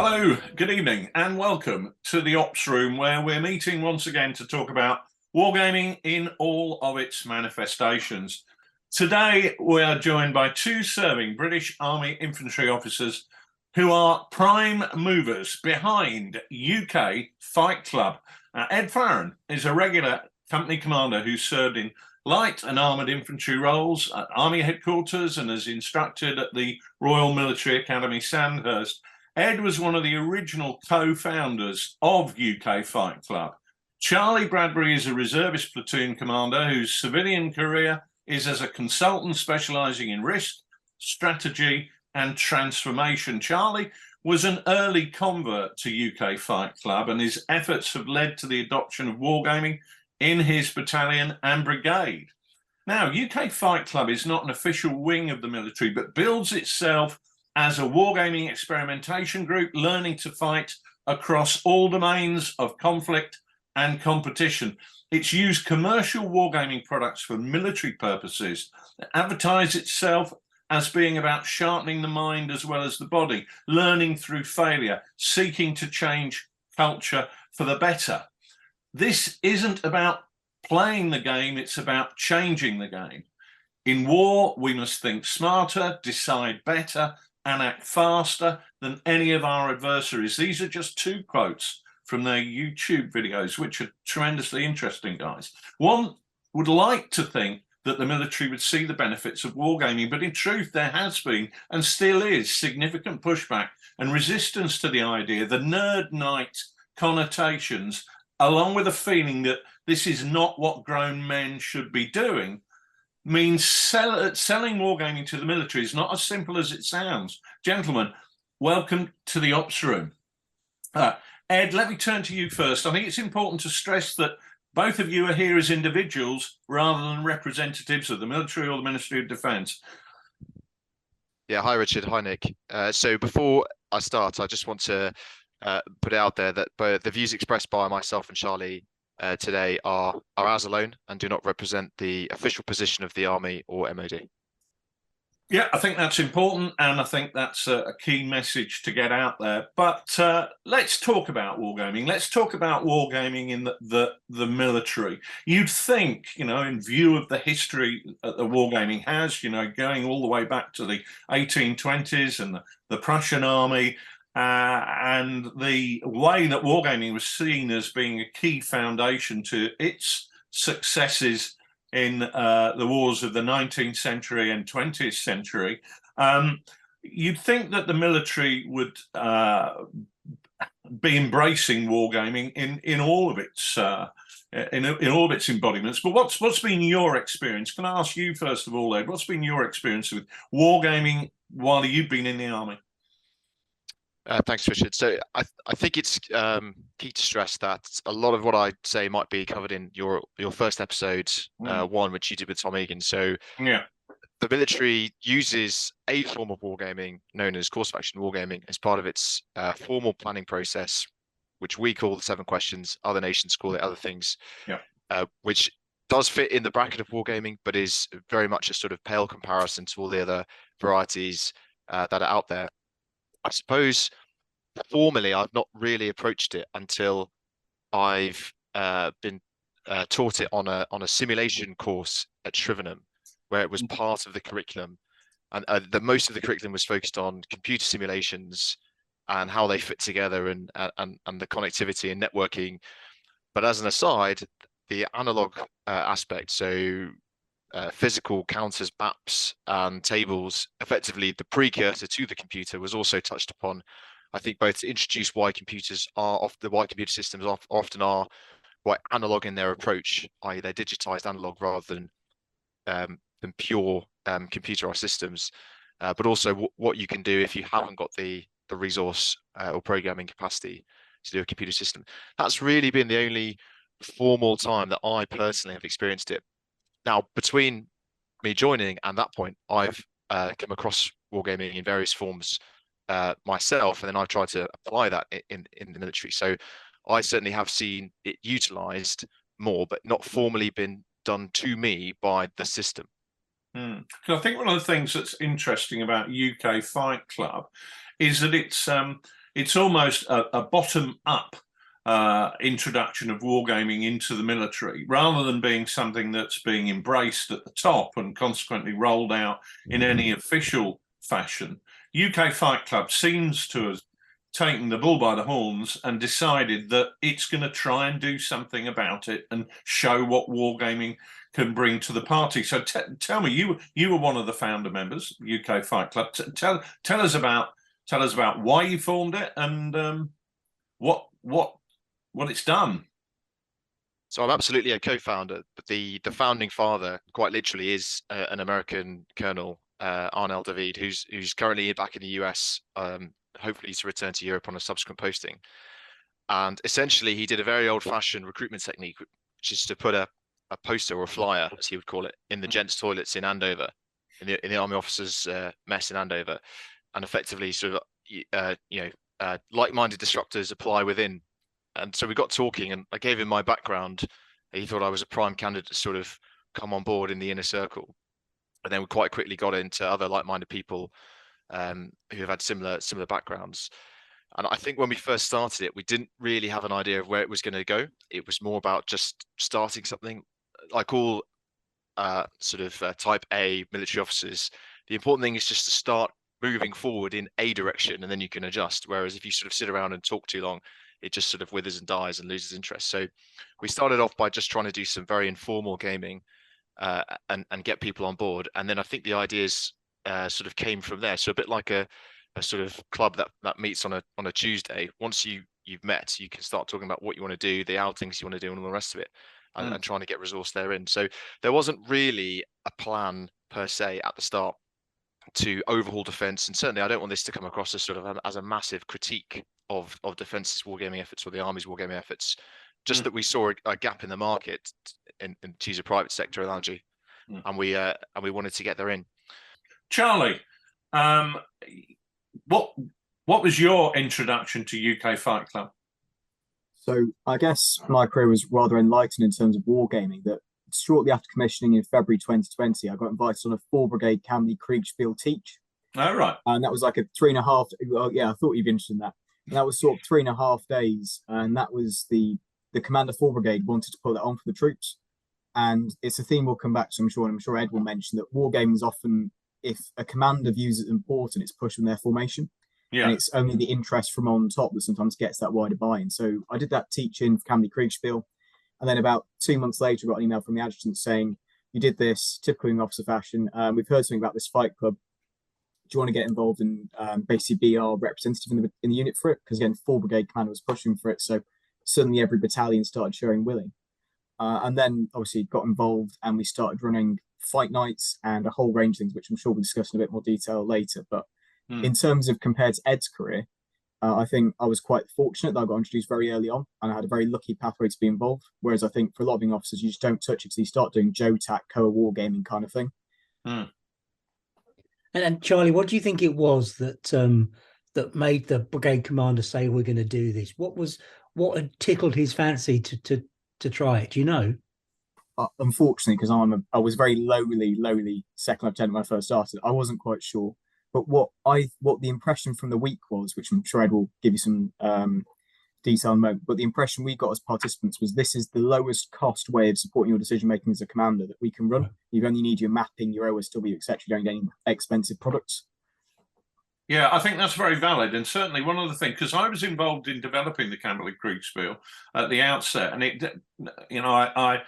Hello, good evening, and welcome to the Ops Room, where we're meeting once again to talk about wargaming in all of its manifestations. Today, we are joined by two serving British Army infantry officers who are prime movers behind UK Fight Club. Ed Farron is a regular company commander who served in light and armoured infantry roles at Army headquarters and has instructed at the Royal Military Academy Sandhurst. Ed was one of the original co-founders of UK Fight Club. Charlie Bradbury is a reservist platoon commander whose civilian career is as a consultant specialising in risk, strategy and transformation. Charlie was an early convert to UK Fight Club, and his efforts have led to the adoption of wargaming in his battalion and brigade. Now, UK Fight Club is not an official wing of the military, but builds itself as a wargaming experimentation group, learning to fight across all domains of conflict and competition. It's used commercial wargaming products for military purposes, advertise itself as being about sharpening the mind as well as the body, learning through failure, seeking to change culture for the better. This isn't about playing the game, it's about changing the game. In war, we must think smarter, decide better, and act faster than any of our adversaries. These are just two quotes from their YouTube videos, which are tremendously interesting, guys. One would like to think that the military would see the benefits of wargaming, but in truth, there has been and still is significant pushback and resistance to the idea, the nerd night connotations, along with a feeling that this is not what grown men should be doing, means selling wargaming to the military is not as simple as it sounds. Gentlemen, welcome to the Ops Room. Ed, let me turn to you first. I think it's important to stress that both of you are here as individuals rather than representatives of the military or the Ministry of Defence. Yeah, hi Richard, hi Nick. So before I start, I just want to put it out there that the views expressed by myself and Charlie today are ours alone and do not represent the official position of the Army or MOD. Yeah, I think that's important, and I think that's a key message to get out there. But let's talk about wargaming. Let's talk about wargaming in the military. You'd think, in view of the history that the wargaming has, going all the way back to the 1820s and the Prussian army, and the way that wargaming was seen as being a key foundation to its successes in the wars of the 19th century and 20th century, you'd think that the military would be embracing wargaming in all of its all of its embodiments. But what's been your experience? Can I ask you first of all, Ed, what's been your experience with wargaming while you've been in the Army? Thanks, Richard. So I think it's key to stress that a lot of what I say might be covered in your first episode, one, which you did with Tom Egan. So yeah, the military uses a form of wargaming known as course of action wargaming as part of its formal planning process, which we call the 7 questions. Other nations call it other things, which does fit in the bracket of wargaming, but is very much a sort of pale comparison to all the other varieties that are out there. I suppose formally, I've not really approached it until I've been taught it on a simulation course at Shrivenham, where it was part of the curriculum, and most of the curriculum was focused on computer simulations and how they fit together and the connectivity and networking. But as an aside, the analog aspect, so physical counters, maps and tables, effectively the precursor to the computer, was also touched upon. I think both to introduce why computer systems often are quite analog in their approach, i.e. they're digitized analog rather than pure computerized systems, but also what you can do if you haven't got the resource or programming capacity to do a computer system. That's really been the only formal time that I personally have experienced it. Now, between me joining and that point, I've come across wargaming in various forms myself, and then I've tried to apply that in the military. So I certainly have seen it utilized more, but not formally been done to me by the system. So I think one of the things that's interesting about UK Fight Club is that it's it's almost a bottom-up introduction of wargaming into the military, rather than being something that's being embraced at the top and consequently rolled out in any official fashion. UK Fight Club seems to have taken the bull by the horns and decided that it's going to try and do something about it and show what wargaming can bring to the party. So tell me, you were one of the founder members, UK Fight Club. Tell us about why you formed it and what it's done. So I'm absolutely a co-founder, but the founding father, quite literally, is an American colonel, Arnel David, who's currently back in the US, hopefully to return to Europe on a subsequent posting. And essentially, he did a very old-fashioned recruitment technique, which is to put a poster or a flyer, as he would call it, in the gents' toilets in Andover, in the army officers' mess in Andover, and effectively sort of like-minded disruptors apply within. And so we got talking, and I gave him my background. He thought I was a prime candidate to sort of come on board in the inner circle. And then we quite quickly got into other like-minded people who have had similar backgrounds. And I think when we first started it, we didn't really have an idea of where it was going to go. It was more about just starting something. Like all type A military officers, the important thing is just to start moving forward in a direction, and then you can adjust. Whereas if you sort of sit around and talk too long, it just sort of withers and dies and loses interest. So we started off by just trying to do some very informal gaming and get people on board. And then I think the ideas sort of came from there. So a bit like a sort of club that meets on a Tuesday. Once you've met, you can start talking about what you want to do, the outings you want to do, and all the rest of it, and trying to get resource therein. So there wasn't really a plan per se at the start to overhaul defense, and certainly I don't want this to come across as sort of as a massive critique of defense's wargaming efforts or the army's wargaming efforts. Just that we saw a gap in the market, and to use a private sector analogy, and we wanted to get there in. Charlie, what was your introduction to UK Fight Club? So I guess my career was rather enlightened in terms of wargaming. That shortly after commissioning in February 2020, I got invited on a 4 Brigade Camley Kriegspiel teach. Oh, right. And that was like a 3.5. Well, yeah, I thought you'd be interested in that. And that was sort of 3.5 days. And that was the commander 4 Brigade wanted to put that on for the troops. And it's a theme we'll come back to, I'm sure. And I'm sure Ed will mention that wargaming is often, if a commander views it important, it's pushing their formation. Yeah. And it's only the interest from on top that sometimes gets that wider buy-in. So I did that teaching for Camley Kriegspiel. And then about 2 months later, I got an email from the adjutant saying, you did this, typical in officer fashion. We've heard something about this fight club. Do you want to get involved and basically be our representative in the unit for it? Because again, 4 Brigade Commander was pushing for it. So suddenly every battalion started showing willing. And then obviously got involved and we started running fight nights and a whole range of things, which I'm sure we'll discuss in a bit more detail later. But in terms of compared to Ed's career, I think I was quite fortunate that I got introduced very early on and I had a very lucky pathway to be involved. Whereas I think for a lot of officers, you just don't touch it until you start doing JOTAC, COA wargaming kind of thing. And Charlie, what do you think it was that that made the brigade commander say we're going to do this? What had tickled his fancy to try it? Do you know? Unfortunately, because I was very lowly second lieutenant when I first started, I wasn't quite sure. But what the impression from the week was, which I'm sure Ed will give you some detail in a moment, but the impression we got as participants was this is the lowest cost way of supporting your decision making as a commander that we can run. You only need your mapping, your OSW, etc. You don't get any expensive products. Yeah, I think that's very valid, and certainly one of the things, because I was involved in developing the Camley Kriegspiel at the outset, and it, you know,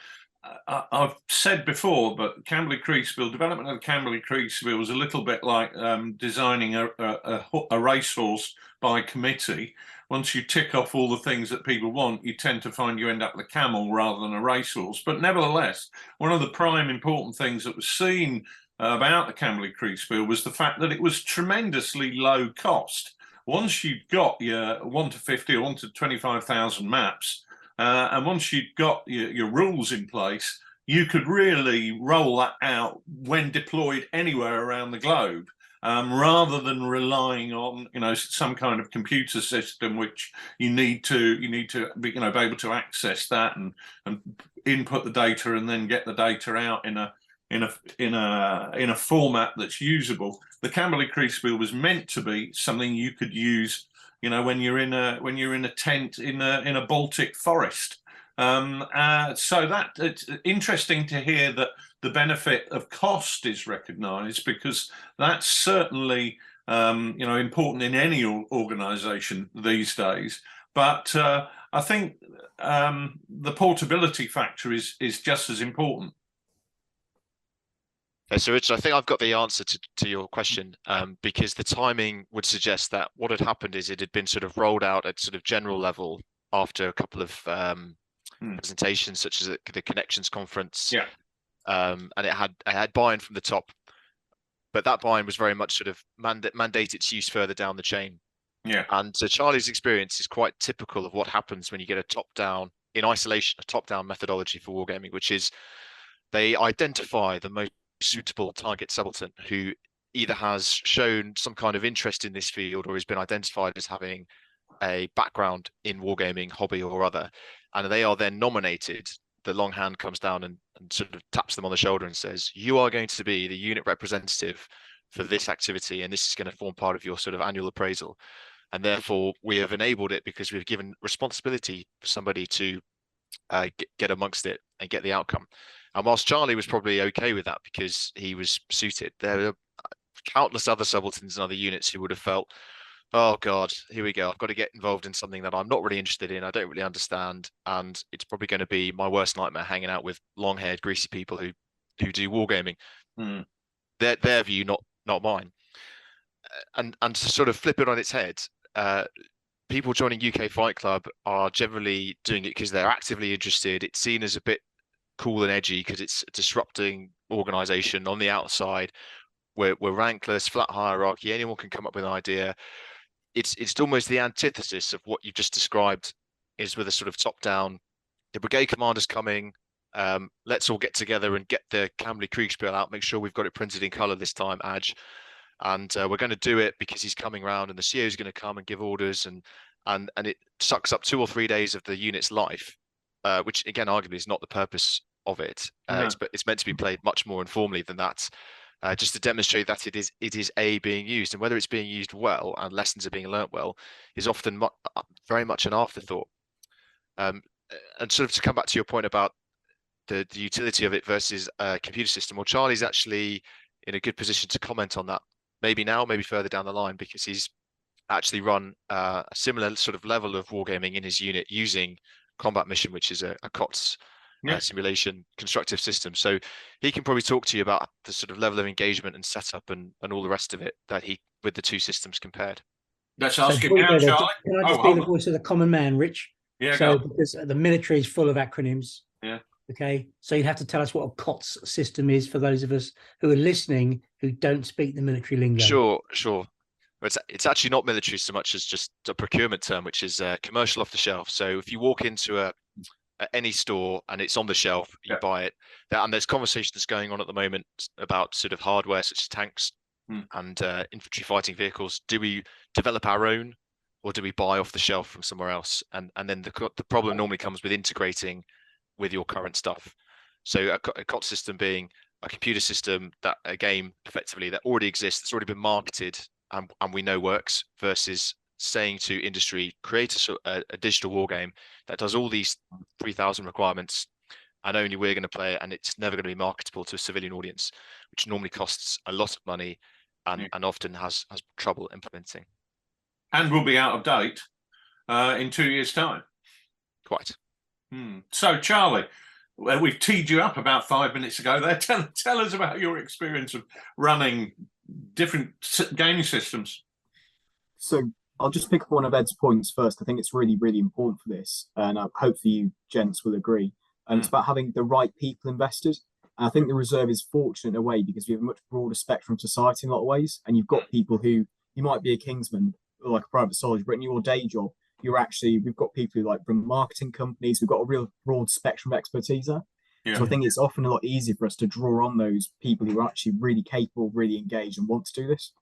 I've said before, but Camley Kriegspiel, development of the Camley Kriegspiel was a little bit like designing a racehorse by committee. Once you tick off all the things that people want, you tend to find you end up with a camel rather than a racehorse. But nevertheless, one of the prime important things that was seen about the Camley Kriegspiel was the fact that it was tremendously low cost. Once you'd got your 1 to 50 or 1 to 25,000 maps, and once you'd got your rules in place, you could really roll that out when deployed anywhere around the globe, rather than relying on some kind of computer system which you need to be, be able to access that and input the data and then get the data out in a format that's usable. The Camley Kriegspiel was meant to be something you could use you know, when you're in a tent in a Baltic forest. So that it's interesting to hear that the benefit of cost is recognised, because that's certainly you know, important in any organisation these days. But I think the portability factor is just as important. So Richard, I think I've got the answer to your question, because the timing would suggest that what had happened is it had been sort of rolled out at sort of general level after a couple of presentations, such as the Connections Conference. Yeah. And it had buy-in from the top, but that buy-in was very much sort of mandate its use further down the chain. Yeah. And so Charlie's experience is quite typical of what happens when you get a top-down, in isolation, a top-down methodology for wargaming, which is they identify the most suitable target subaltern who either has shown some kind of interest in this field or has been identified as having a background in wargaming, hobby or other, and they are then nominated. The long hand comes down and sort of taps them on the shoulder and says, you are going to be the unit representative for this activity, and this is going to form part of your sort of annual appraisal. And therefore we have enabled it because we've given responsibility for somebody to get amongst it and get the outcome. And whilst Charlie was probably okay with that because he was suited, there are countless other subalterns and other units who would have felt, oh God, here we go. I've got to get involved in something that I'm not really interested in. I don't really understand. And it's probably going to be my worst nightmare, hanging out with long-haired, greasy people who do wargaming. Their view, not mine. And to sort of flip it on its head, people joining UK Fight Club are generally doing it because they're actively interested. It's seen as a bit cool and edgy because it's a disrupting organization on the outside. We're rankless, flat hierarchy. Anyone can come up with an idea. It's almost the antithesis of what you've just described, is with a sort of top-down, the brigade commander's coming, let's all get together and get the Camley Kriegspiel out, make sure we've got it printed in colour this time, Adge. And we're going to do it because he's coming round and the CO is going to come and give orders, and it sucks up 2 or 3 days of the unit's life, which again, arguably is not the purpose of it. No. It's meant to be played much more informally than that. Just to demonstrate that it is being used, and whether it's being used well and lessons are being learnt well is often very much an afterthought. And sort of to come back to your point about the utility of it versus a computer system, well, Charlie's actually in a good position to comment on that, maybe now, maybe further down the line, because he's actually run a similar sort of level of wargaming in his unit using Combat Mission, which is a COTS simulation constructive system. So he can probably talk to you about the sort of level of engagement and setup and all the rest of it that he with the two systems compared. Let's ask him now, Charlie. Can I just be the voice of the common man, Rich? Yeah. So because the military is full of acronyms. Yeah. Okay. So you have to tell us what a COTS system is for those of us who are listening who don't speak the military lingo. Sure. It's actually not military so much as just a procurement term, which is commercial off the shelf. So if you walk into any store and it's on the shelf, you buy it. And there's conversations going on at the moment about sort of hardware such as tanks and infantry fighting vehicles. Do we develop our own, or do we buy off the shelf from somewhere else? And then the problem normally comes with integrating with your current stuff. So a COT system being a computer system, that a game effectively that already exists, that's already been marketed and we know works, versus saying to industry, create a digital war game that does all these 3,000 requirements, and only we're going to play it, and it's never going to be marketable to a civilian audience, which normally costs a lot of money and often has trouble implementing. And will be out of date in 2 years' time. Quite. So, Charlie, we've teed you up about 5 minutes ago there. Tell us about your experience of running different gaming systems. So I'll just pick up one of Ed's points first. I think it's really, really important for this, and hopefully you gents will agree. And it's about having the right people invested. And I think the reserve is fortunate in a way because we have a much broader spectrum of society in a lot of ways. And you've got people who, you might be a Kingsman or like a private soldier, but in your day job, we've got people who like from marketing companies. We've got a real broad spectrum of expertise there. Yeah. So I think it's often a lot easier for us to draw on those people who are actually really capable, really engaged and want to do this.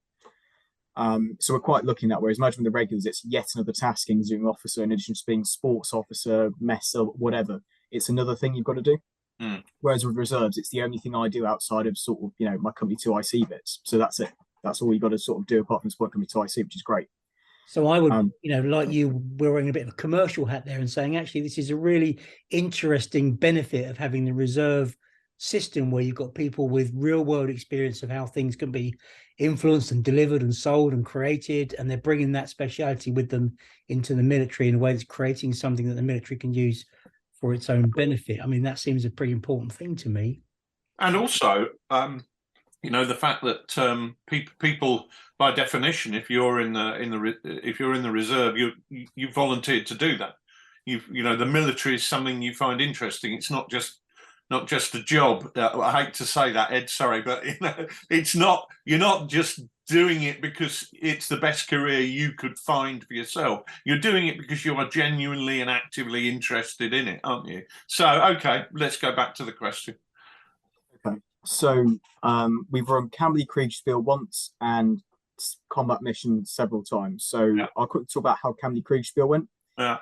So we're quite lucky in that. Whereas imagine with the regulars, it's yet another task in Zoom officer, in addition to being sports officer, messer, whatever. It's another thing you've got to do. Whereas with reserves, it's the only thing I do outside of sort of, my company 2IC bits. So that's it. That's all you've got to sort of do apart from support company 2IC, which is great. So I would, like you, we're wearing a bit of a commercial hat there and saying, actually, this is a really interesting benefit of having the reserve system where you've got people with real world experience of how things can be influenced and delivered and sold and created. And they're bringing that speciality with them into the military in a way that's creating something that the military can use for its own benefit. I mean, that seems a pretty important thing to me. And also, the fact that people, by definition, if you're in the reserve, you volunteered to do that. The military is something you find interesting. It's not just a job. I hate to say that, Ed. Sorry, but it's not. You're not just doing it because it's the best career you could find for yourself. You're doing it because you are genuinely and actively interested in it, aren't you? So, okay, let's go back to the question. Okay. So we've run Camberley Kriegspiel once and combat mission several times. So yeah. I'll quickly talk about how Camberley Kriegspiel went. Yeah.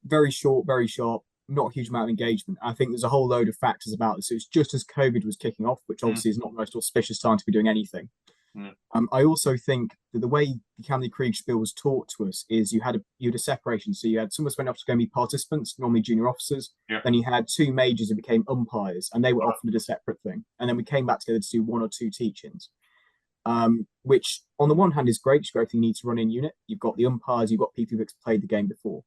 Very short, very sharp, not a huge amount of engagement. I think there's a whole load of factors about this. It was just as COVID was kicking off, which obviously is not the most auspicious time to be doing anything. I also think that the way the Camberley Kriegspiel was taught to us is you had a separation. So you had some of us went up to go and be participants, normally junior officers. Yeah. Then you had two majors who became umpires, and they were often a separate thing. And then we came back together to do one or two teach-ins, which on the one hand is great. It's great if you need to run in unit. You've got the umpires, you've got people who've played the game before.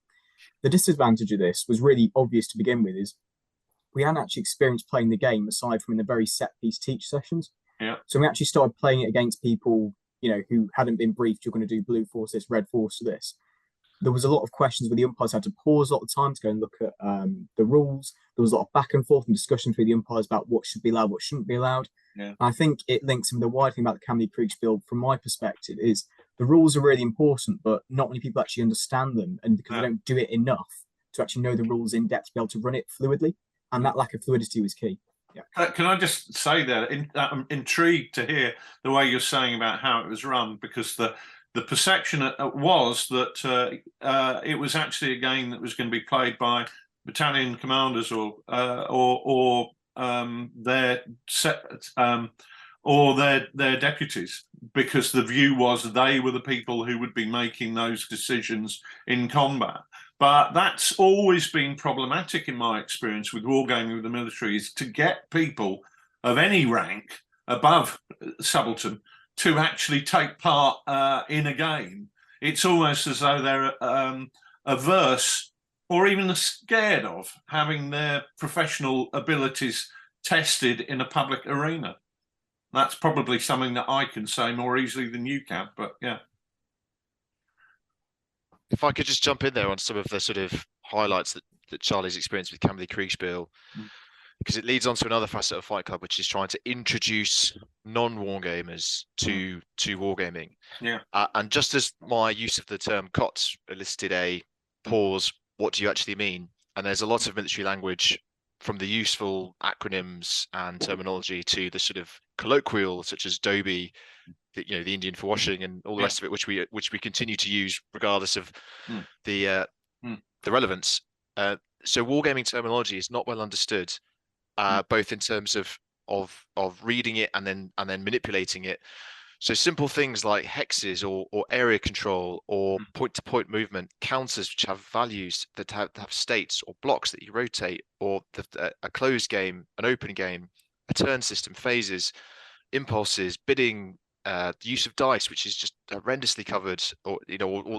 The disadvantage of this was really obvious to begin with, is we hadn't actually experienced playing the game aside from in the very set piece teach sessions. Yeah. So we actually started playing it against people, who hadn't been briefed. You're going to do blue force this, red force this. There was a lot of questions where the umpires had to pause a lot of the time to go and look at the rules. There was a lot of back and forth and discussion between the umpires about what should be allowed, what shouldn't be allowed. Yeah. And I think it links with the wide thing about the Camberley Kriegspiel, from my perspective, is the rules are really important, but not many people actually understand them, and because they don't do it enough to actually know the rules in depth to be able to run it fluidly. And that lack of fluidity was key. Yeah. Can I just say that I'm intrigued to hear the way you're saying about how it was run, because the perception was that it was actually a game that was going to be played by battalion commanders or their deputies, because the view was they were the people who would be making those decisions in combat. But that's always been problematic in my experience with wargaming with the military, is to get people of any rank above subaltern to actually take part in a game. It's almost as though they're averse or even scared of having their professional abilities tested in a public arena. That's probably something that I can say more easily than you can, but yeah. If I could just jump in there on some of the sort of highlights that Charlie's experienced with Camberley Kriegspiel, because it leads on to another facet of Fight Club, which is trying to introduce non-wargamers to wargaming. Yeah. And just as my use of the term COTS elicited a pause, what do you actually mean? And there's a lot of military language, from the useful acronyms and terminology to the sort of colloquial, such as DOBY, the Indian for washing, and all the rest of it, which we continue to use regardless of the relevance. So wargaming terminology is not well understood, both in terms of reading it and then manipulating it. So simple things like hexes or area control or point-to-point movement, counters which have values that have states, or blocks that you rotate, or a closed game, an open game, a turn system, phases, impulses, bidding, the use of dice, which is just horrendously covered, or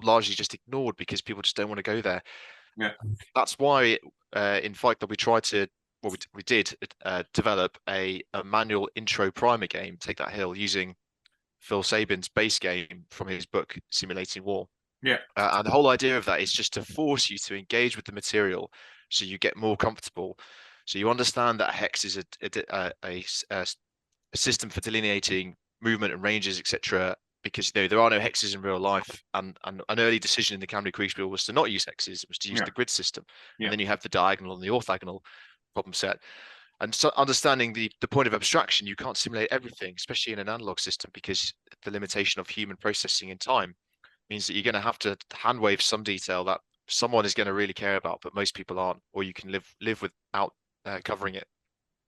largely just ignored because people just don't want to go there. Yeah, that's why in Fight Club we did develop a manual intro primer game, Take That Hill, using Phil Sabin's base game from his book Simulating War. Yeah, and the whole idea of that is just to force you to engage with the material, so you get more comfortable, so you understand that a hex is a system for delineating movement and ranges, etc. Because there are no hexes in real life, and an early decision in the Camberley Kriegspiel was to not use hexes, was to use the grid system. And then you have the diagonal and the orthogonal problem set. And so understanding the point of abstraction, you can't simulate everything, especially in an analog system, because the limitation of human processing in time means that you're going to have to hand wave some detail that someone is going to really care about, but most people aren't, or you can live without covering it.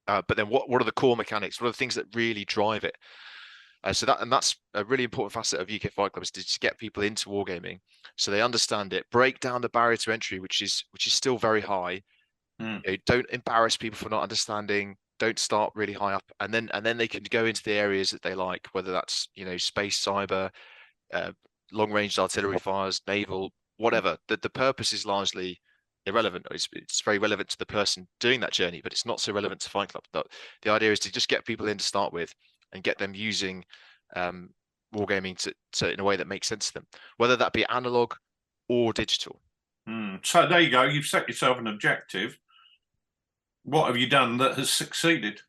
But then what are the core mechanics? What are the things that really drive it? That's a really important facet of UK Fight Club, is to just get people into wargaming so they understand it, break down the barrier to entry, which is still very high. You know, don't embarrass people for not understanding. Don't start really high up, and then they can go into the areas that they like, whether that's, you know, space, cyber, long range artillery fires, naval, whatever. The purpose is largely irrelevant. It's very relevant to the person doing that journey, but it's not so relevant to Fight Club. The idea is to just get people in to start with and get them using wargaming to in a way that makes sense to them, whether that be analog or digital. So there you go. You've set yourself an objective. What have you done that has succeeded?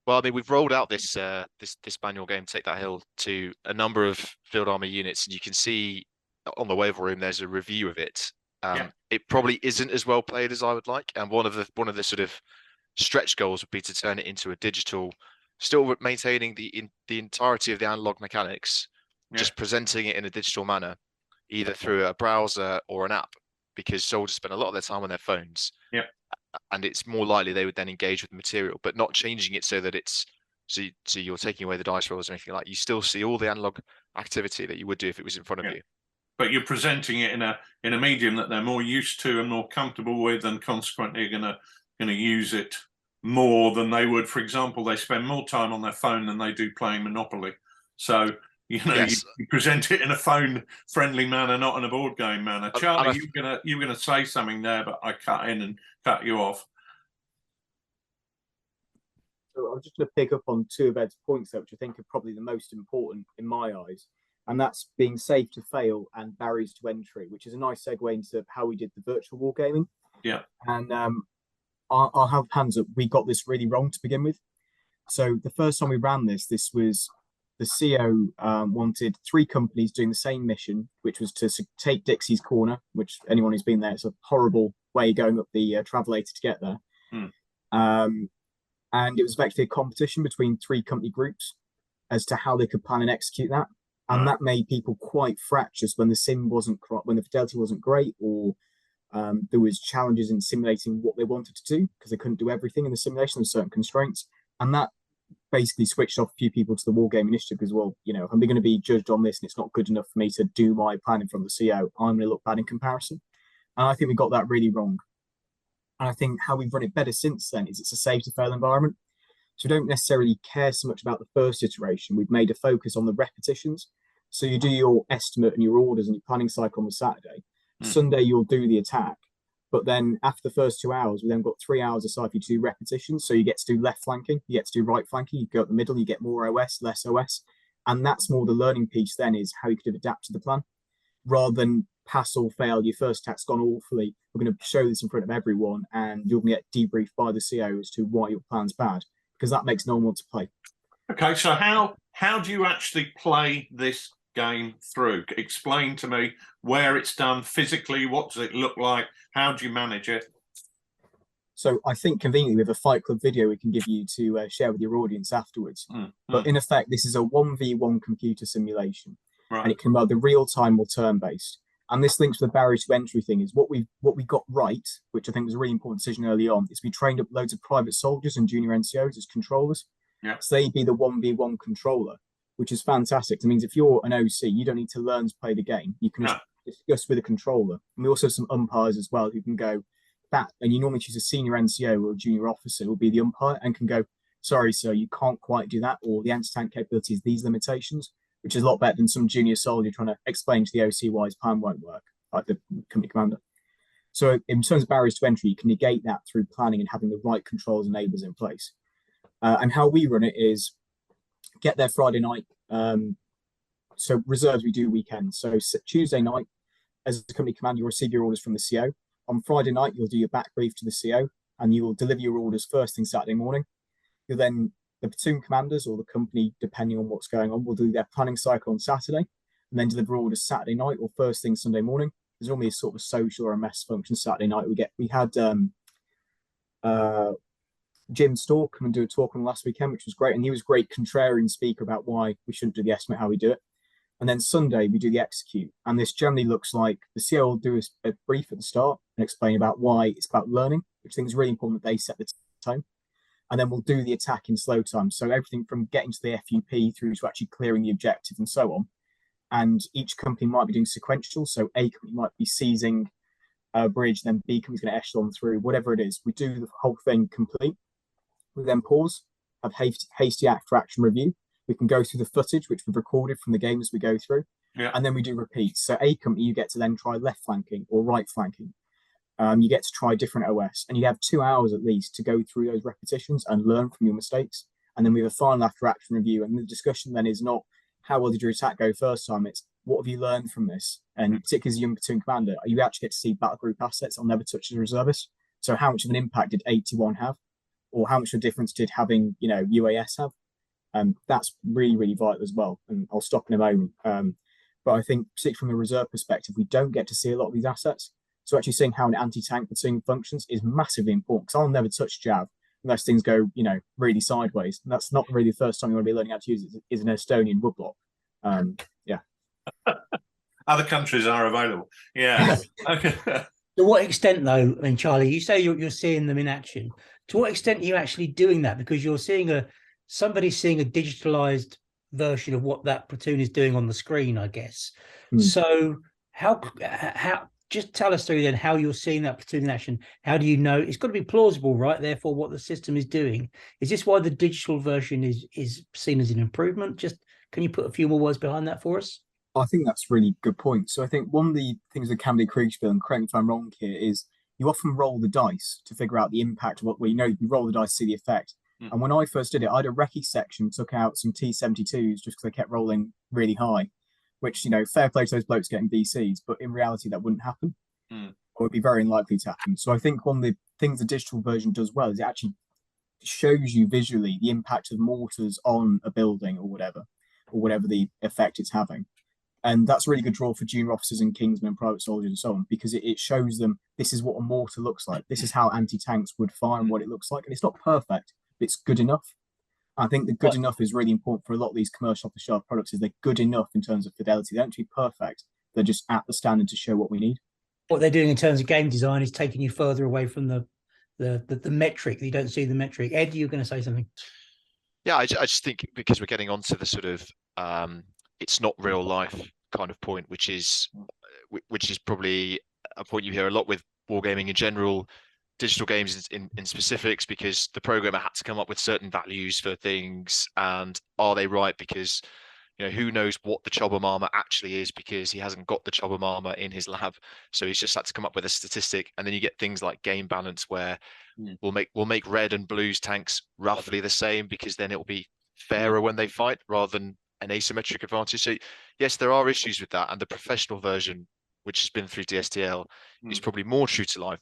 Well, I mean, we've rolled out this manual game, Take That Hill, to a number of field army units, and you can see on the Wave Room there's a review of it. It probably isn't as well played as I would like, and one of the sort of stretch goals would be to turn it into a digital, still maintaining the entirety of the analog mechanics, just presenting it in a digital manner, either through a browser or an app, because soldiers spend a lot of their time on their phones. And it's more likely they would then engage with the material, but not changing it so that it's so you're taking away the dice rolls or anything like that. You still see all the analog activity that you would do if it was in front of you. But you're presenting it in a medium that they're more used to and more comfortable with, and consequently are gonna use it more than they would. For example, they spend more time on their phone than they do playing Monopoly. So, you know, you present it in a phone-friendly manner, not in a board game manner. Charlie, you were gonna say something there, but I cut in and cut you off. So I'm just going to pick up on two of Ed's points there, which I think are probably the most important in my eyes, and that's being safe to fail and barriers to entry, which is a nice segue into how we did the virtual wargaming. And I'll have hands up. We got this really wrong to begin with. So the first time we ran this was the CO wanted 3 companies doing the same mission, which was to take Dixie's Corner, which anyone who's been there, it's a horrible way going up the travelator to get there. And it was effectively a competition between 3 company groups as to how they could plan and execute that. And that made people quite fractious when the sim wasn't, when the fidelity wasn't great, or there was challenges in simulating what they wanted to do because they couldn't do everything in the simulation. There were certain constraints, and that basically switched off a few people to the Wargame Initiative as well. You know, if I'm going to be judged on this and it's not good enough for me to do my planning from the CO, I'm going to look bad in comparison. And I think we got that really wrong. And I think how we've run it better since then is it's a safe to fail environment. So we don't necessarily care so much about the first iteration. We've made a focus on the repetitions. So you do your estimate and your orders and your planning cycle on the Saturday. Sunday, you'll do the attack. But then after the first 2 hours, we then got 3 hours aside for you to do repetitions. So you get to do left flanking, you get to do right flanking, you go up the middle, you get more OS, less OS. And that's more the learning piece then, is how you could adapt to the plan. Rather than pass or fail, your first attack's gone awfully, we're going to show this in front of everyone and you're going to get debriefed by the CO as to why your plan's bad, because that makes no one want to play. Okay, so how do you actually play this game through? Explain to me where it's done physically. What does it look like? How do you manage it? So I think conveniently we have a Fight Club video we can give you to share with your audience afterwards. But in effect, this is a 1v1 computer simulation, and it can be either real time or turn based. And this links to the barrier to entry thing. Is what we got right, which I think was a really important decision early on, is we trained up loads of private soldiers and junior NCOs as controllers. So they'd be the 1v1 controller, which is fantastic. It means if you're an OC, you don't need to learn to play the game. You can just discuss with a controller. And we also have some umpires as well who can go back, and you normally choose a senior NCO or a junior officer who will be the umpire and can go, sorry, sir, you can't quite do that, or the anti-tank capability is these limitations, which is a lot better than some junior soldier trying to explain to the OC why his plan won't work, like the company commander. So in terms of barriers to entry, you can negate that through planning and having the right controls and enablers in place. And how we run it is get there Friday night. So reserves we do weekends. So Tuesday night, as a company commander, you'll receive your orders from the CO. On Friday night, you'll do your back brief to the CO, and you will deliver your orders first thing Saturday morning. You'll then, the platoon commanders or the company, depending on what's going on, will do their planning cycle on Saturday, and then deliver orders Saturday night or first thing Sunday morning. There's normally a sort of social or a mess function Saturday night. We had Jim Storr come and do a talk on last weekend, which was great, and he was a great contrarian speaker about why we shouldn't do the estimate, how we do it. And then Sunday we do the execute, and this generally looks like the CO will do a brief at the start and explain about why it's about learning, which I think is really important that they set the tone. and then we'll do the attack in slow time. So everything from getting to the FUP through to actually clearing the objective and so on. And each company might be doing sequential. So A company might be seizing a bridge, then B company's going to echelon through, whatever it is. We do the whole thing complete. We then pause, have hasty after action review. We can go through the footage, which we've recorded from the game as we go through. Yeah. And then we do repeats. So A company, you get to then try left flanking or right flanking. You get to try different OS, and you have 2 hours at least to go through those repetitions and learn from your mistakes. And then we have a final after action review. And the discussion then is not how well did your attack go first time, it's what have you learned from this? And particularly as a young platoon commander, you actually get to see battle group assets I'll never touch as a reservist. So how much of an impact did 81 have? Or how much of a difference did having, UAS have? That's really, really vital as well. And I'll stop in a moment. But I think, particularly from a reserve perspective, we don't get to see a lot of these assets. So actually seeing how an anti-tank platoon functions is massively important, because I'll never touch Jav unless things go, really sideways. And that's not really the first time you want to be learning how to use it, is an Estonian woodblock. Yeah. Other countries are available. Yeah. Okay. To what extent, though, and Charlie, you say you're seeing them in action. To what extent are you actually doing that? Because you're seeing somebody's seeing a digitalized version of what that platoon is doing on the screen, I guess. So how just tell us through then how you're seeing that platoon in action. How do you know? It's got to be plausible, right? Therefore, what the system is doing. Is this why the digital version is seen as an improvement? Just can you put a few more words behind that for us? I think that's a really good point. So I think one of the things that can be Kriegspiel, and correct me if I'm wrong here, is you often roll the dice to figure out the impact of you roll the dice to see the effect. And when I first did it, I had a recce section, took out some T-72s just because they kept rolling really high, which, fair play to those blokes getting DCs, but in reality that wouldn't happen, or it'd be very unlikely to happen. So I think one of the things the digital version does well is it actually shows you visually the impact of mortars on a building or whatever the effect it's having. And that's a really good draw for junior officers and kingsmen, private soldiers and so on, because it shows them this is what a mortar looks like. This is how anti-tanks would fire and what it looks like. And it's not perfect, but it's good enough. I think the good enough is really important for a lot of these commercial off-the-shelf products, is they're good enough in terms of fidelity. They don't have to be perfect. They're just at the standard to show what we need. What they're doing in terms of game design is taking you further away from the metric. You don't see the metric. Ed, you're going to say something? Yeah, I just think because we're getting onto the sort of it's not real life kind of point, which is probably a point you hear a lot with wargaming in general, digital games in specifics, because the programmer had to come up with certain values for things, and are they right? Because who knows what the Chobham armor actually is, because he hasn't got the Chobham armor in his lab, so he's just had to come up with a statistic. And then you get things like game balance, where we'll make red and blues tanks roughly the same, because then it'll be fairer when they fight rather than an asymmetric advantage. So yes, there are issues with that, and the professional version, which has been through DSTL, is probably more true to life.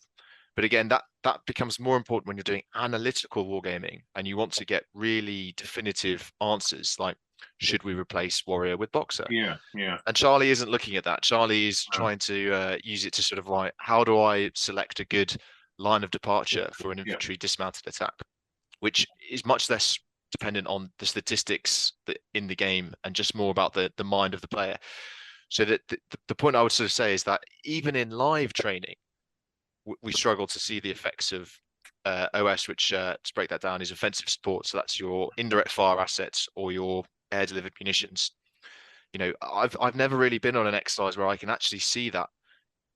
But again, that becomes more important when you're doing analytical wargaming and you want to get really definitive answers, like, should we replace warrior with boxer? Yeah. And Charlie isn't looking at that. Charlie is trying to use it to sort of like, how do I select a good line of departure for an infantry dismounted attack, which is much less dependent on the statistics in the game and just more about the mind of the player. So that the point I would sort of say is that even in live training, we struggle to see the effects of OS, which to break that down is offensive support. So that's your indirect fire assets or your air delivered munitions. I've never really been on an exercise where I can actually see that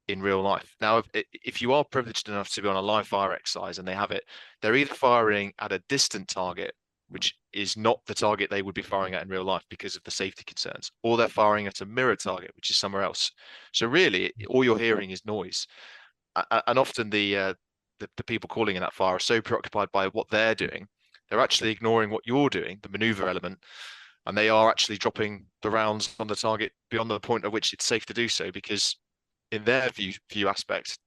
in real life. Now, if you are privileged enough to be on a live fire exercise and they have it, they're either firing at a distant target, which is not the target they would be firing at in real life because of the safety concerns, or they're firing at a mirror target, which is somewhere else. So really, all you're hearing is noise. And often the people calling in that fire are so preoccupied by what they're doing, they're actually ignoring what you're doing, the maneuver element, and they are actually dropping the rounds on the target beyond the point at which it's safe to do so, because in their view aspect,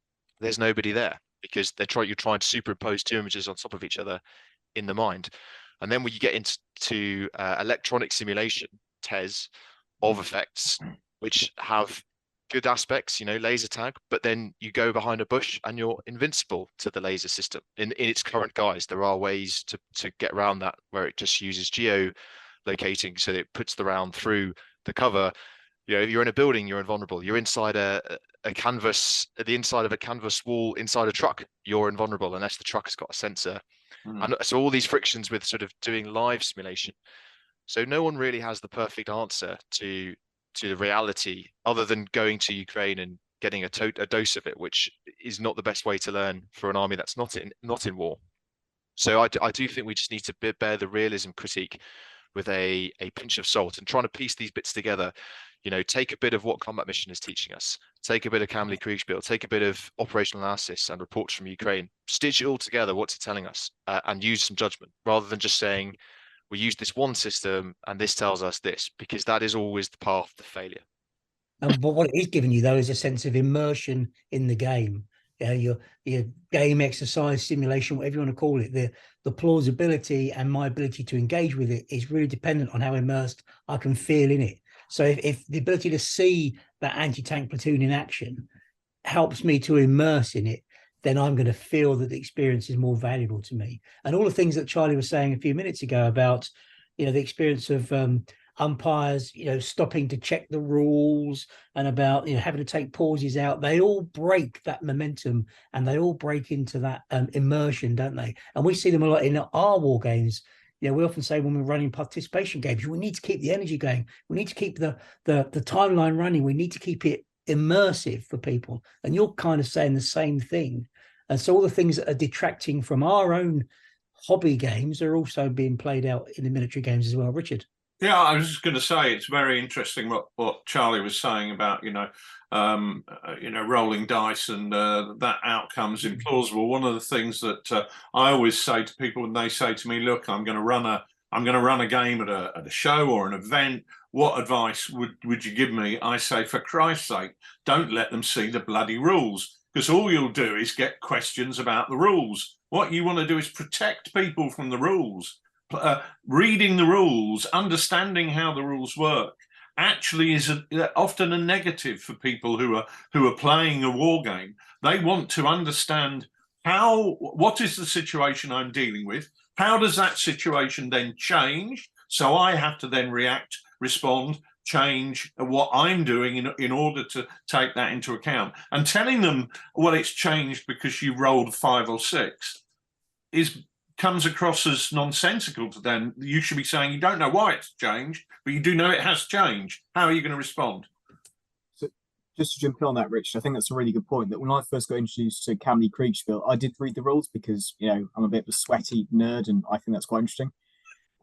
there's nobody there, because you're trying to superimpose two images on top of each other in the mind. And then when you get into electronic simulation, TES, of effects, which have good aspects, laser tag, but then you go behind a bush and you're invincible to the laser system in its current guise. There are ways to get around that, where it just uses geo locating, so that it puts the round through the cover. If you're in a building, you're invulnerable. You're inside a canvas, at the inside of a canvas wall, inside a truck, you're invulnerable unless the truck has got a sensor And so all these frictions with sort of doing live simulation. So no one really has the perfect answer to the reality other than going to Ukraine and getting a dose of it, which is not the best way to learn for an army that's not in war. So I do think we just need to bear the realism critique with a pinch of salt and trying to piece these bits together. You know, take a bit of what combat mission is teaching us, take a bit of Kamli Kriegsspiel, take a bit of operational analysis and reports from Ukraine, stitch it all together, what's it telling us, and use some judgment rather than just saying we use this one system and this tells us this, because that is always the path to failure. But what it is giving you, though, is a sense of immersion in the game. Your game exercise simulation, whatever you want to call it, the plausibility and my ability to engage with it is really dependent on how immersed I can feel in it. So if the ability to see that anti-tank platoon in action helps me to immerse in it, then I'm going to feel that the experience is more valuable to me. And all the things that Charlie was saying a few minutes ago about, you know, the experience of umpires, you know, stopping to check the rules and about, you know, having to take pauses out, they all break that momentum and they all break into that immersion, don't they? And we see them a lot in our war games. You know, we often say when we're running participation games, we need to keep the energy going. We need to keep the timeline running. We need to keep it immersive for people. And you're kind of saying the same thing. And so all the things that are detracting from our own hobby games are also being played out in the military games as well. Richard? Yeah, I was just going to say it's very interesting what Charlie was saying about, rolling dice and that outcome's implausible. One of the things that I always say to people when they say to me, "Look, I'm going to run a game at a show or an event. What advice would you give me?" I say, for Christ's sake, don't let them see the bloody rules, because all you'll do is get questions about the rules. What you want to do is protect people from the rules. Reading the rules, understanding how the rules work, actually is often a negative for people who are playing a war game. They want to understand what is the situation I'm dealing with? How does that situation then change? So I have to then react, respond, change what I'm doing in order to take that into account. And telling them, well, it's changed because you rolled 5 or 6 comes across as nonsensical to them. You should be saying you don't know why it's changed, but you do know it has changed. How are you going to respond? So just to jump in on that, Rich, I think that's a really good point. That when I first got introduced to Kamli Kriegsspiel, I did read the rules because, you know, I'm a bit of a sweaty nerd and I think that's quite interesting.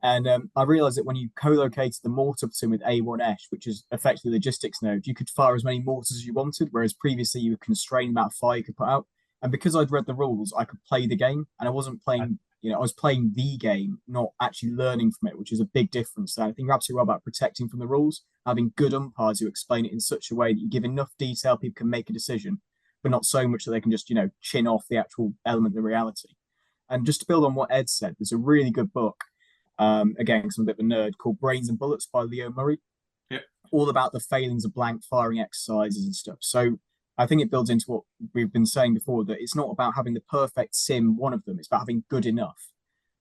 And I realized that when you co-located the mortar platoon with A1Esh, which is effectively a logistics node, you could fire as many mortars as you wanted, whereas previously you were constrained the amount of fire you could put out. And because I'd read the rules, I could play the game, and I wasn't playing, you know, I was playing the game, not actually learning from it, which is a big difference. So I think you're absolutely right about protecting from the rules, having good umpires who explain it in such a way that you give enough detail, people can make a decision, but not so much that they can just, you know, chin off the actual element of reality. And just to build on what Ed said, there's a really good book, again, because I'm a bit of a nerd, called Brains and Bullets by Leo Murray. Yep. All about the failings of blank firing exercises and stuff. So I think it builds into what we've been saying before, that it's not about having the perfect sim, one of them, it's about having good enough.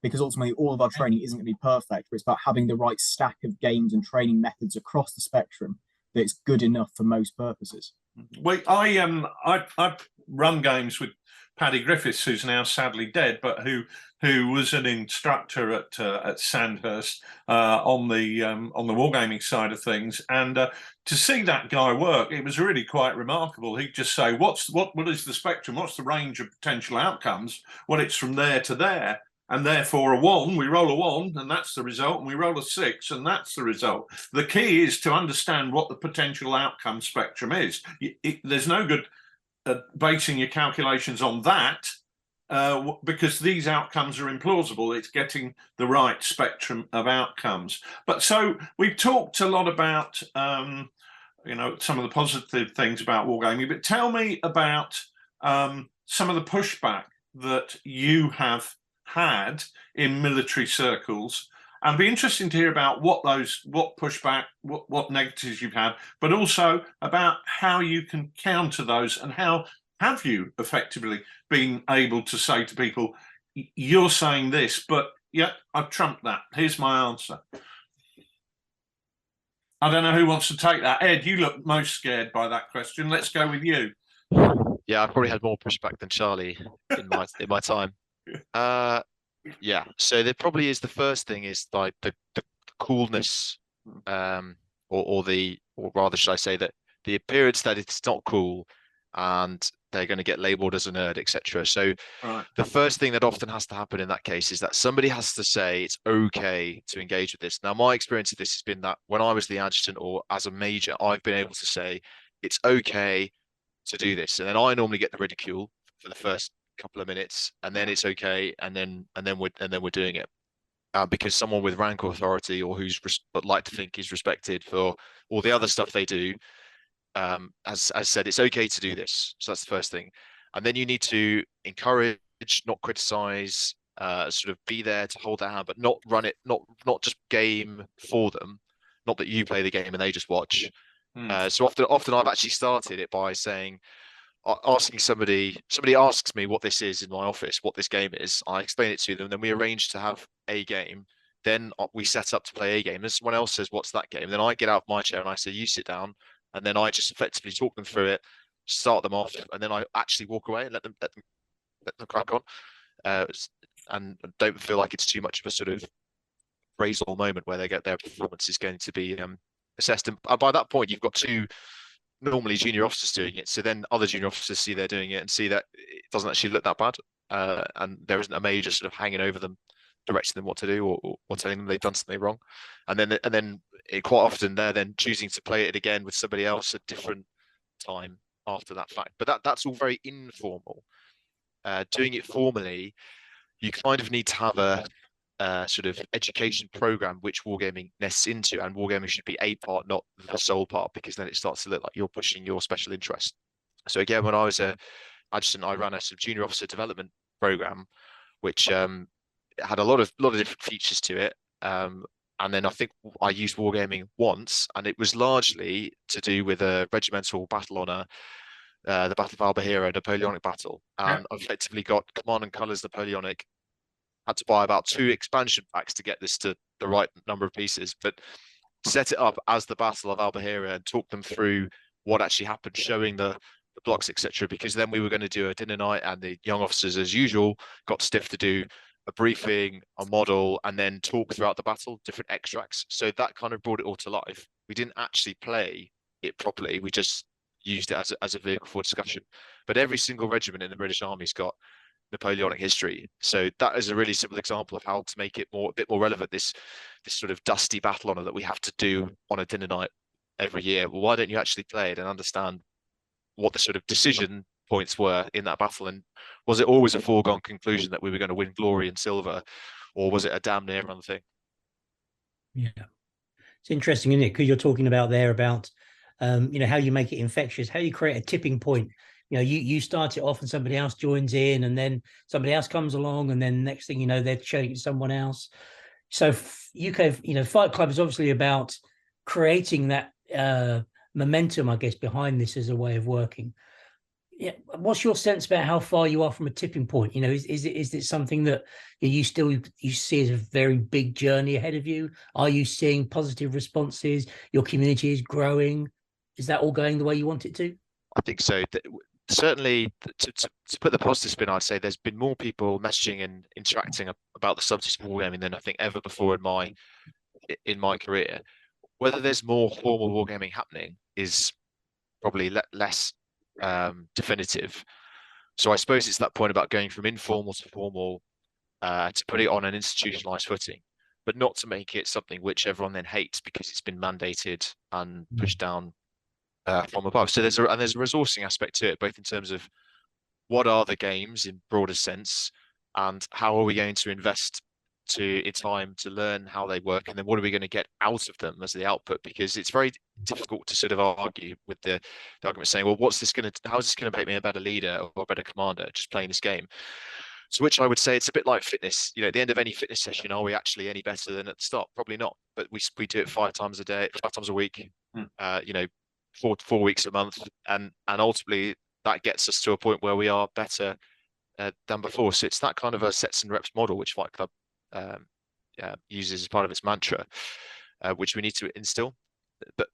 Because ultimately all of our training isn't going to be perfect, but it's about having the right stack of games and training methods across the spectrum that it's good enough for most purposes. Well, I've run games with Paddy Griffiths, who's now sadly dead, but who was an instructor at Sandhurst on the wargaming side of things, and to see that guy work, it was really quite remarkable. He'd just say, what is the spectrum? What's the range of potential outcomes? Well, it's from there to there. And therefore a 1, we roll a 1 and that's the result, and we roll a 6 and that's the result. The key is to understand what the potential outcome spectrum is. There's no good basing your calculations on that because these outcomes are implausible. It's getting the right spectrum of outcomes. But so we've talked a lot about some of the positive things about wargaming, but tell me about some of the pushback that you have had in military circles, and it'd be interesting to hear about what pushback, what negatives you've had, but also about how you can counter those, and how have you effectively been able to say to people, you're saying this, but yeah, I've trumped that, here's my answer. I don't know who wants to take that. Ed, you look most scared by that question. Let's go with you. Yeah, I've probably had more pushback than Charlie in my time. Yeah, so there probably is the first thing is like the coolness, or rather should I say that the appearance that it's not cool, and they're going to get labeled as a nerd, etc. So Right. the first thing that often has to happen in that case is that somebody has to say it's okay to engage with this. Now, my experience of this has been that when I was the adjutant or as a major, I've been able to say it's okay to do this, and then I normally get the ridicule for the first couple of minutes, and then it's okay, and then we're doing it. Because someone with rank authority or who's but like to think is respected for all the other stuff they do, as said, it's okay to do this. So that's the first thing. And then you need to encourage, not criticize, sort of be there to hold their hand, but not run it, not just game for them. Not that you play the game and they just watch. So often I've actually started it by saying, asking somebody asks me what this is in my office, what this game is. I explain it to them, then we arrange to have a game. Then we set up to play a game. And someone else says, "What's that game?" Then I get out of my chair and I say, "You sit down." And then I just effectively talk them through it, start them off, and then I actually walk away and let them crack on, and don't feel like it's too much of a sort of appraisal moment where they get their performance is going to be assessed. And by that point, you've got two normally junior officers doing it, so then other junior officers see they're doing it and see that it doesn't actually look that bad, and there isn't a major sort of hanging over them, directing them what to do, or telling them they've done something wrong, and then quite often they're then choosing to play it again with somebody else at different time after that fact. But that's all very informal. Doing it formally, you kind of need to have a sort of education program which wargaming nests into, and wargaming should be a part, not the sole part, because then it starts to look like you're pushing your special interest. So again, when I was a adjutant, I ran a sort of junior officer development program, which had a lot of different features to it. And then I think I used wargaming once, and it was largely to do with a regimental battle honor, the Battle of Albahira, Napoleonic battle, and I effectively got Command and Colours Napoleonic. Had to buy about 2 expansion packs to get this to the right number of pieces, but set it up as the Battle of Albahira and talk them through what actually happened, showing the blocks, etc. Because then we were going to do a dinner night, and the young officers, as usual, got stiff to do a briefing, a model, and then talk throughout the battle, different extracts. So that kind of brought it all to life. We didn't actually play it properly. We just used it as a vehicle for discussion. But every single regiment in the British Army's got Napoleonic history. So that is a really simple example of how to make it a bit more relevant, this sort of dusty battle honor that we have to do on a dinner night every year. Well, why don't you actually play it and understand what the sort of decision points were in that battle? And was it always a foregone conclusion that we were going to win glory and silver, or was it a damn near run thing? Yeah. It's interesting, isn't it? Because you're talking about how you make it infectious, how you create a tipping point. You start it off and somebody else joins in, and then somebody else comes along, and then next thing you know, they're showing it to someone else. So Fight Club is obviously about creating that momentum, I guess, behind this as a way of working. Yeah, what's your sense about how far you are from a tipping point? Is it something that you see as a very big journey ahead of you? Are you seeing positive responses? Your community is growing. Is that all going the way you want it to? I think so. Certainly, to put the positive spin, I'd say there's been more people messaging and interacting about the subject of wargaming than I think ever before in my career. Whether there's more formal wargaming happening is probably less definitive. So I suppose it's that point about going from informal to formal, to put it on an institutionalized footing, but not to make it something which everyone then hates because it's been mandated and pushed down from above. So there's a resourcing aspect to it, both in terms of what are the games in broader sense, and how are we going to invest in time to learn how they work, and then what are we going to get out of them as the output? Because it's very difficult to sort of argue with the argument saying, well, how is this going to make me a better leader or a better commander just playing this game? To which I would say it's a bit like fitness. At the end of any fitness session, are we actually any better than at the start? Probably not. But we do it 5 times a week. 4 weeks a month, and ultimately that gets us to a point where we are better than before. So it's that kind of a sets and reps model which Fight Club uses as part of its mantra, which we need to instill.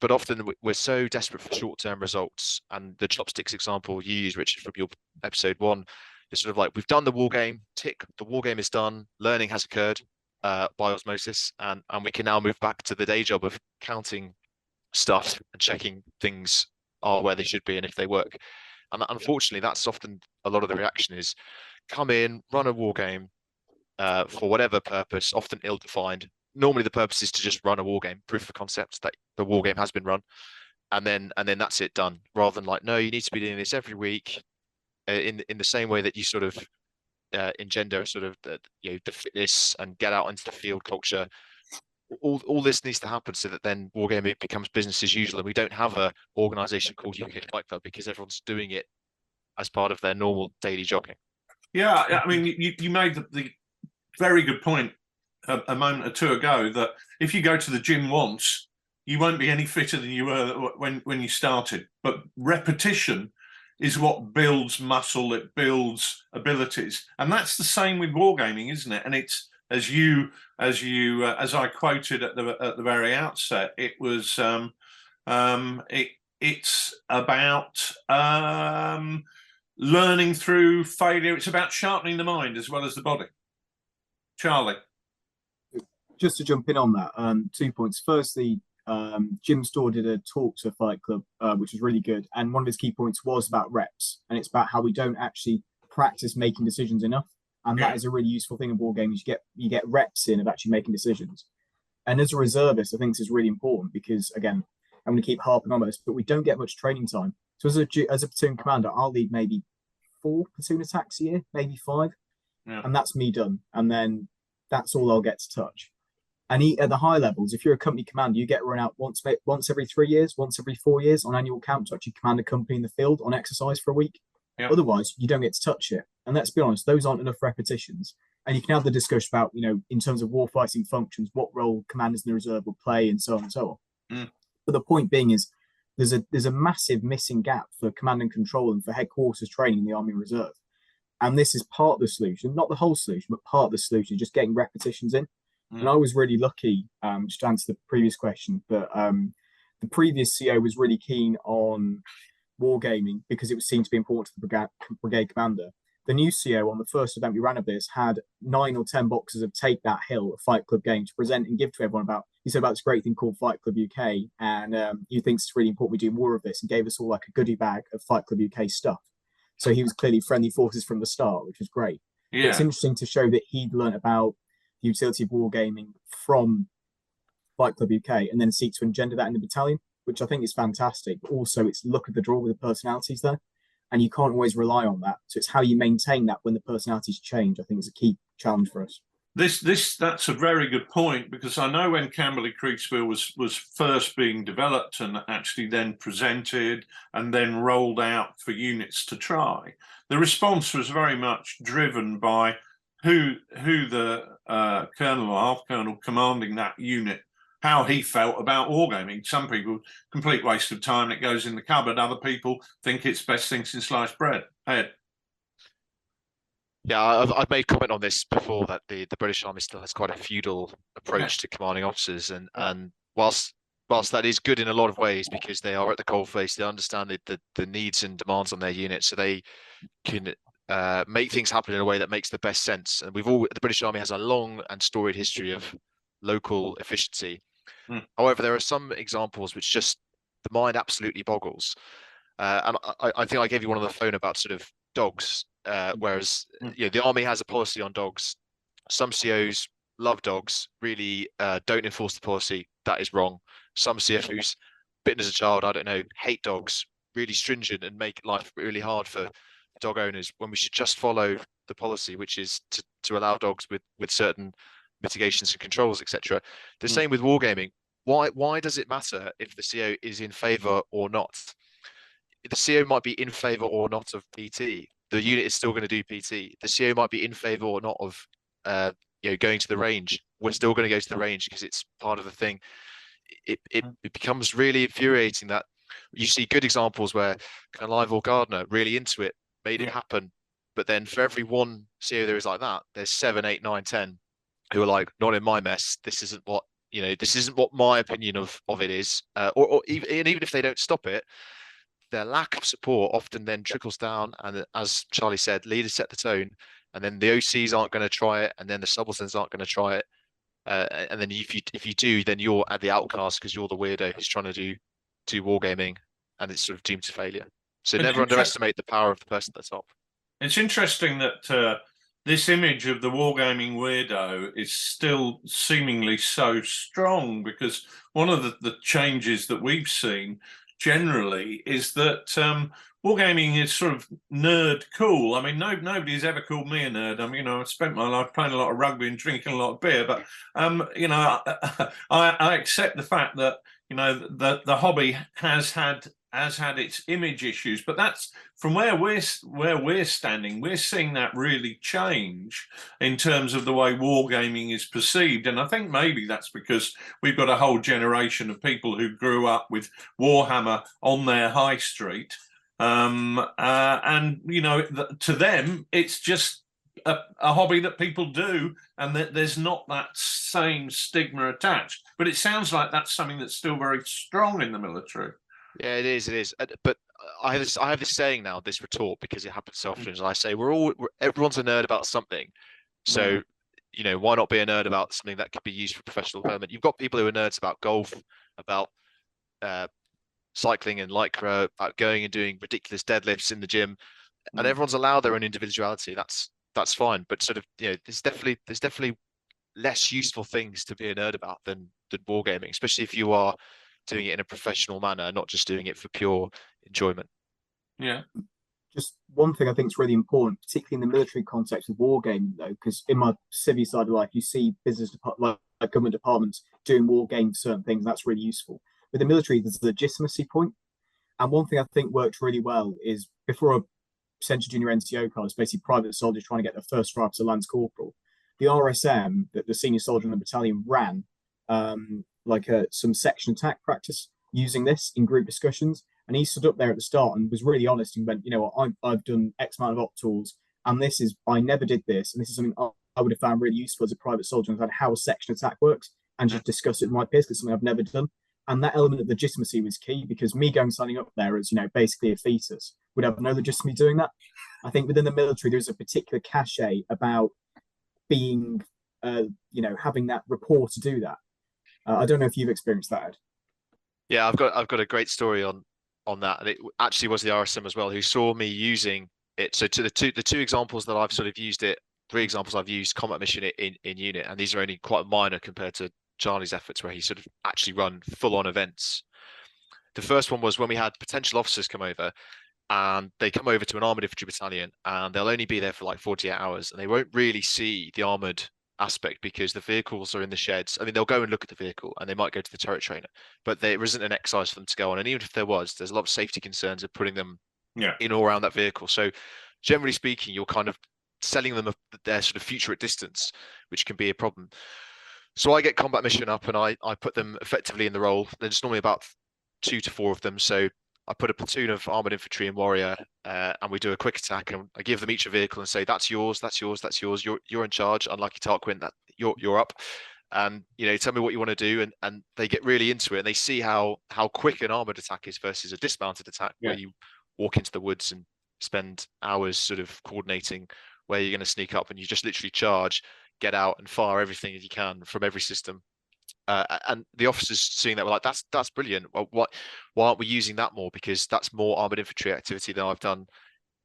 But often we're so desperate for short-term results, and the chopsticks example you use, Richard, from your episode 1, It's sort of like, we've done the war game, tick, the war game is done, learning has occurred by osmosis, and we can now move back to the day job of counting stuff and checking things are where they should be and if they work. And unfortunately, that's often a lot of the reaction is come in, run a war game for whatever purpose, often ill-defined. Normally the purpose is to just run a war game, proof of concept that the war game has been run. And then that's it, done. Rather than like, no, you need to be doing this every week in the same way that you sort of engender sort of the fitness and get out into the field culture. All this needs to happen so that then wargaming becomes business as usual, and we don't have a organization called UK Fight Club because everyone's doing it as part of their normal daily jogging. Yeah, I mean, you made the very good point a moment or two ago that if you go to the gym once, you won't be any fitter than you were when you started. But repetition is what builds muscle, it builds abilities, and that's the same with wargaming, isn't it? And it's as I quoted at the very outset, it was it's about learning through failure. It's about sharpening the mind as well as the body. Charlie, just to jump in on that, 2 points. Firstly, Jim Storr did a talk to Fight Club, which was really good, and one of his key points was about reps, and it's about how we don't actually practice making decisions enough. And that is a really useful thing in war games. You get reps in of actually making decisions. And as a reservist, I think this is really important because, again, I'm going to keep harping on this, but we don't get much training time. So as a platoon commander, I'll lead maybe 4 platoon attacks a year, maybe 5. Yeah. And that's me done. And then that's all I'll get to touch. And at the high levels, if you're a company commander, you get run out once every 3 years, once every 4 years on annual camp to actually command a company in the field on exercise for a week. Yep. Otherwise, you don't get to touch it. And let's be honest, those aren't enough repetitions. And you can have the discussion about, in terms of warfighting functions, what role commanders in the reserve will play and so on and so on. Mm. But the point being is there's a massive missing gap for command and control and for headquarters training in the Army Reserve. And this is part of the solution, not the whole solution, but part of the solution, just getting repetitions in. Mm. And I was really lucky, just to answer the previous question, but the previous CO was really keen on wargaming because it was seen to be important to the brigade commander. The new CO on the first event we ran of this had 9 or 10 boxes of Take That Hill, a Fight Club game, to present and give to everyone about. He said about this great thing called Fight Club UK, and he thinks it's really important we do more of this, and gave us all like a goodie bag of Fight Club UK stuff. So he was clearly friendly forces from the start, which was great. Yeah. It's interesting to show that he'd learned about the utility of wargaming from Fight Club UK and then seek to engender that in the battalion, which I think is fantastic. But also it's look at the draw with the personalities there. And you can't always rely on that. So it's how you maintain that when the personalities change, I think is a key challenge for us. That's a very good point, because I know when Camberley Kriegspiel was first being developed and actually then presented and then rolled out for units to try, the response was very much driven by who the colonel or half colonel commanding that unit, how he felt about wargaming. Some people, complete waste of time, it goes in the cupboard. Other people think it's best thing since sliced bread. Ed. Yeah, I've made comment on this before, that the British Army still has quite a feudal approach to commanding officers, and whilst that is good in a lot of ways because they are at the coalface, they understand the needs and demands on their unit, so they can make things happen in a way that makes the best sense. And the British Army has a long and storied history of local efficiency. However, there are some examples which just the mind absolutely boggles. And I think I gave you one on the phone about sort of dogs, whereas the Army has a policy on dogs. Some COs love dogs, really don't enforce the policy. That is wrong. Some CFOs, bitten as a child, I don't know, hate dogs, really stringent and make life really hard for dog owners, when we should just follow the policy, which is to allow dogs with certain mitigations and controls, etc. The same with wargaming. Why does it matter if the CO is in favour or not? The CO might be in favour or not of PT. The unit is still going to do PT. The CO might be in favour or not of going to the range. We're still going to go to the range because it's part of the thing. It becomes really infuriating that you see good examples where Clive or Gardner really into it, made it happen, but then for every one CO there is like that, there's 7, 8, 9, 10 who are like, not in my mess. This isn't what this isn't what my opinion of it is, or even if they don't stop it, their lack of support often then trickles down, and as Charlie said, leaders set the tone, and then the OCs aren't going to try it, and then the subalterns aren't going to try it, and then if you do, then you're at the outcast because you're the weirdo who's trying to do wargaming, and it's sort of doomed to failure. So never underestimate the power of the person at the top. It's interesting that this image of the wargaming weirdo is still seemingly so strong, because one of the changes that we've seen generally is that wargaming is sort of nerd cool. I mean, nobody's ever called me a nerd. I mean, you know, I've spent my life playing a lot of rugby and drinking a lot of beer, but you know, I accept the fact that, you know, the hobby has had its image issues, but that's from where we're standing. We're seeing that really change in terms of the way wargaming is perceived, and I think maybe that's because we've got a whole generation of people who grew up with Warhammer on their high street, and you know, to them it's just a hobby that people do, and that there's not that same stigma attached. But it sounds like that's something that's still very strong in the military. Yeah, it is. It is. But I have this saying now, this retort, because it happens so often. As I say, everyone's a nerd about something. So, you know, why not be a nerd about something that could be used for professional development? You've got people who are nerds about golf, about cycling and lycra, about going and doing ridiculous deadlifts in the gym, and everyone's allowed their own individuality. That's fine. But sort of, you know, there's definitely less useful things to be a nerd about than wargaming, especially if you are doing it in a professional manner, not just doing it for pure enjoyment. Yeah. Just one thing I think is really important, particularly in the military context of wargaming, though, because in my civvy side of life, you see like government departments doing war games, certain things. That's really useful. With the military, there's a legitimacy point. And one thing I think worked really well is before I sent a junior NCO card, basically private soldiers trying to get their first ride to Lance Corporal. The RSM, that the senior soldier in the battalion ran, some section attack practice using this in group discussions, and he stood up there at the start and was really honest and went, you know what, I've done X amount of op tools, and I never did this, and this is something I would have found really useful as a private soldier, and had how a section attack works, and just discuss it with my peers, because it's something I've never done. And that element of legitimacy was key, because me signing up there as, you know, basically a fetus would have no legitimacy doing that. I think within the military there's a particular cachet about being you know, having that rapport to do that. I don't know if you've experienced that, Ed. Yeah, I've got a great story on that, and it actually was the RSM as well who saw me using it. So to the two examples that I've sort of used it, 3 examples I've used combat mission in unit, and these are only quite minor compared to Charlie's efforts, where he sort of actually run full-on events. The first one was when we had potential officers come over, and they come over to an armored infantry battalion, and they'll only be there for like 48 hours, and they won't really see the armored aspect because the vehicles are in the sheds. I mean, they'll go and look at the vehicle, and they might go to the turret trainer, but there isn't an exercise for them to go on. And even if there was, there's a lot of safety concerns of putting them in or around that vehicle. So generally speaking, you're kind of selling them their sort of future at distance, which can be a problem. So I get combat mission up, and I put them effectively in the role. There's normally about 2 to 4 of them. So I put a platoon of armored infantry and warrior, and we do a quick attack, and I give them each a vehicle and say, that's yours, that's yours, that's yours. You're in charge. Unlucky Tarquin, that you're up. And, you know, tell me what you want to do. And they get really into it, and they see how quick an armored attack is versus a dismounted attack, where you walk into the woods and spend hours sort of coordinating where you're going to sneak up, and you just literally charge, get out and fire everything that you can from every system. And the officers seeing that were like, that's brilliant. Well, why aren't we using that more? Because that's more armored infantry activity than I've done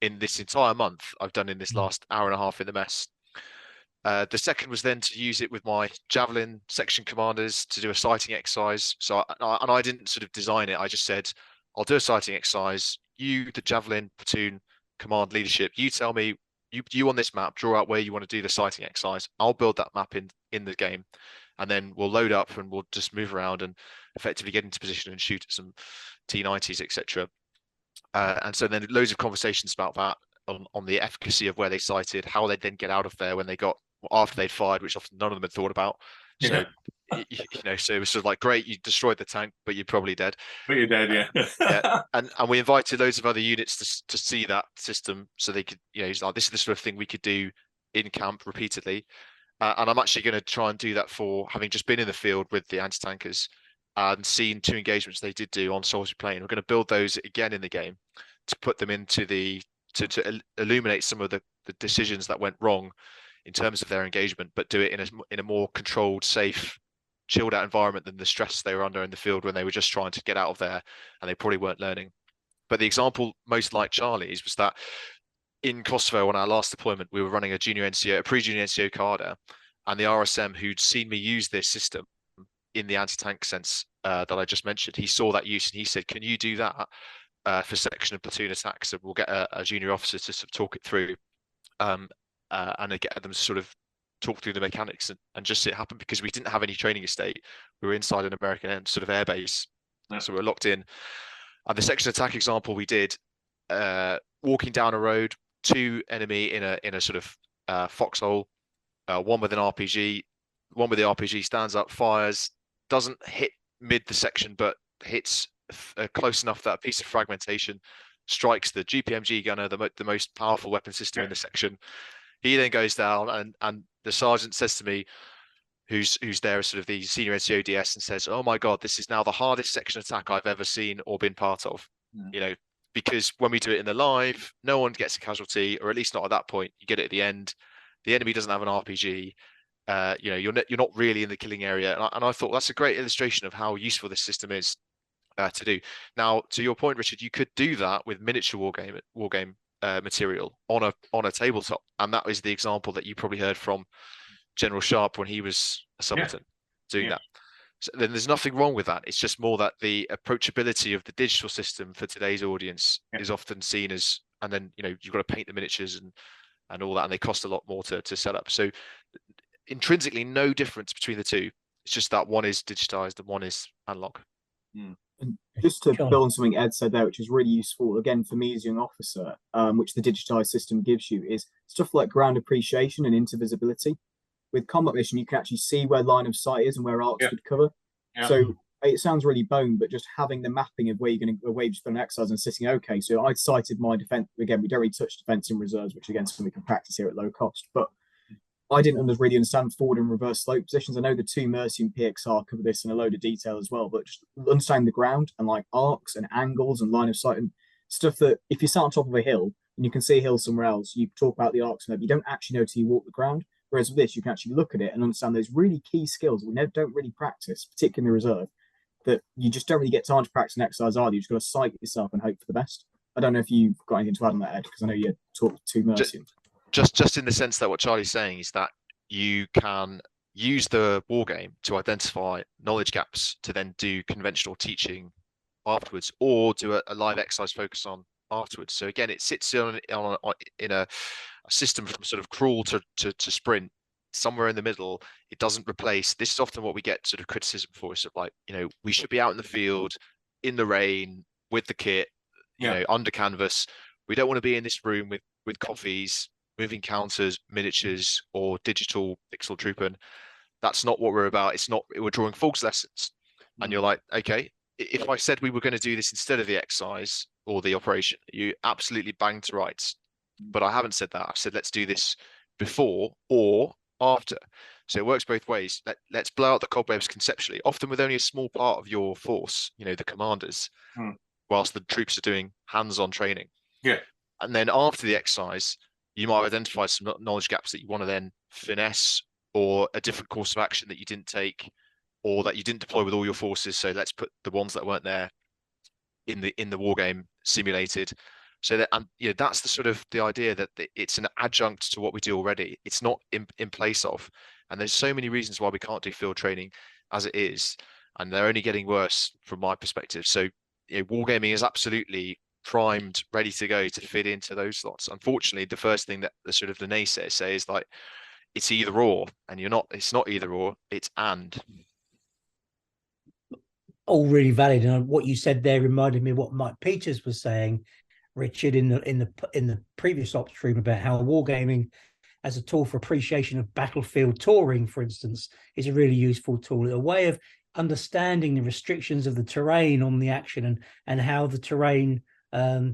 in this entire month. I've done in this last hour and a half in the mess. The second was then to use it with my javelin section commanders to do a sighting exercise. So I didn't sort of design it. I just said, I'll do a sighting exercise. You, the javelin platoon command leadership, you tell me, you on this map, draw out where you want to do the sighting exercise. I'll build that map in the game. And then we'll load up and we'll just move around and effectively get into position and shoot at some T90s, etc. And so then loads of conversations about that on the efficacy of where they sighted, how they'd then get out of there when they got after they'd fired, which often none of them had thought about. So you know, so it was sort of like, great, you destroyed the tank, but you're probably dead. But you're dead, yeah. And we invited loads of other units to see that system, so they could, you know, like, this is the sort of thing we could do in camp repeatedly. And I'm actually going to try and do that for having just been in the field with the anti-tankers and seen 2 engagements they did do on Salisbury Plain. We're going to build those again in the game to put them into to illuminate some of the decisions that went wrong in terms of their engagement, but do it in a more controlled, safe, chilled out environment than the stress they were under in the field when they were just trying to get out of there and they probably weren't learning. But the example most like Charlie's was that in Kosovo on our last deployment, we were running a pre-junior NCO Carder, and the RSM who'd seen me use this system in the anti-tank sense that I just mentioned, he saw that use and he said, can you do that for section and platoon attacks? And we'll get a junior officer to sort of talk it through and get them to sort of talk through the mechanics and just see it happen, because we didn't have any training estate. We were inside an American sort of airbase. So we were locked in. And the section attack example we did, walking down a road, 2 enemy in a sort of foxhole, one with an RPG, one with the RPG stands up, fires, doesn't hit mid the section, but hits close enough that a piece of fragmentation strikes the GPMG gunner, the most powerful weapon system in the section. He then goes down, and the sergeant says to me, who's there as sort of the senior NCO DS, and says, "Oh my God, this is now the hardest section attack I've ever seen or been part of." You know, because when we do it in the live, no one gets a casualty, or at least not at that point. You get it at the end. The enemy doesn't have an RPG. You know, you're not really in the killing area, and I thought that's a great illustration of how useful this system is to do. Now, to your point, Richard, you could do that with miniature wargame material on a tabletop, and that is the example that you probably heard from General Sharp when he was a subaltern doing that. So then there's nothing wrong with that. It's just more that the approachability of the digital system for today's audience is often seen as, and then you've got to paint the miniatures and all that, and they cost a lot more to set up. So intrinsically, no difference between the two. It's just that one is digitized and one is analog. And just to build on something Ed said there, which is really useful, again, for me as a young officer, which the digitized system gives you, is stuff like ground appreciation and intervisibility. With combat mission, you can actually see where line of sight is and where arcs would cover. So it sounds really bone, but just having the mapping of where you're going to, where you've just done an exercise and sitting, okay, so I sighted my defense, again, we don't really touch defense in reserves, which again, something we can practice here at low cost, but I didn't really understand forward and reverse slope positions. I know the 2 Mercy and PXR cover this in a load of detail as well, but just understanding the ground and like arcs and angles and line of sight and stuff that if you sat on top of a hill and you can see a hill somewhere else, you talk about the arcs and you don't actually know till you walk the ground. Whereas with this, you can actually look at it and understand those really key skills we don't really practice, particularly in the reserve, that you just don't really get time to practice an exercise either. You just got to sight yourself and hope for the best. I don't know if you've got anything to add on that, Ed, because I know you talked to Mercy. Just in the sense that what Charlie's saying is that you can use the war game to identify knowledge gaps to then do conventional teaching afterwards, or do a live exercise focus on afterwards. So again, it sits in a system from sort of crawl to sprint, somewhere in the middle. It doesn't replace. This is often what we get sort of criticism for, is like, we should be out in the field in the rain with the kit, under canvas. We don't want to be in this room with coffees, moving counters, miniatures, or digital pixel trooping. That's not what we're about. It's not. We're drawing false lessons. And you're like, okay, if I said we were going to do this instead of the exercise or the operation, you absolutely banged to rights. But I haven't said that. I've said let's do this before or after. So it works both ways. Let's blow out the cobwebs conceptually, often with only a small part of your force, the commanders, whilst the troops are doing hands-on training. And then after the exercise, you might identify some knowledge gaps that you want to then finesse, or a different course of action that you didn't take, or that you didn't deploy with all your forces. So let's put the ones that weren't there in the war game simulated. So that, and that's the sort of the idea that it's an adjunct to what we do already. It's not in place of. And there's so many reasons why we can't do field training as it is, and they're only getting worse from my perspective. So wargaming is absolutely primed, ready to go to fit into those slots. Unfortunately, the first thing that the sort of the naysayers say is like, it's either or, and it's not either or, it's and. All really valid. And what you said there reminded me of what Mike Peters was saying, Richard, in the previous ops stream, about how wargaming as a tool for appreciation of battlefield touring, for instance, is a really useful tool, a way of understanding the restrictions of the terrain on the action, and how the terrain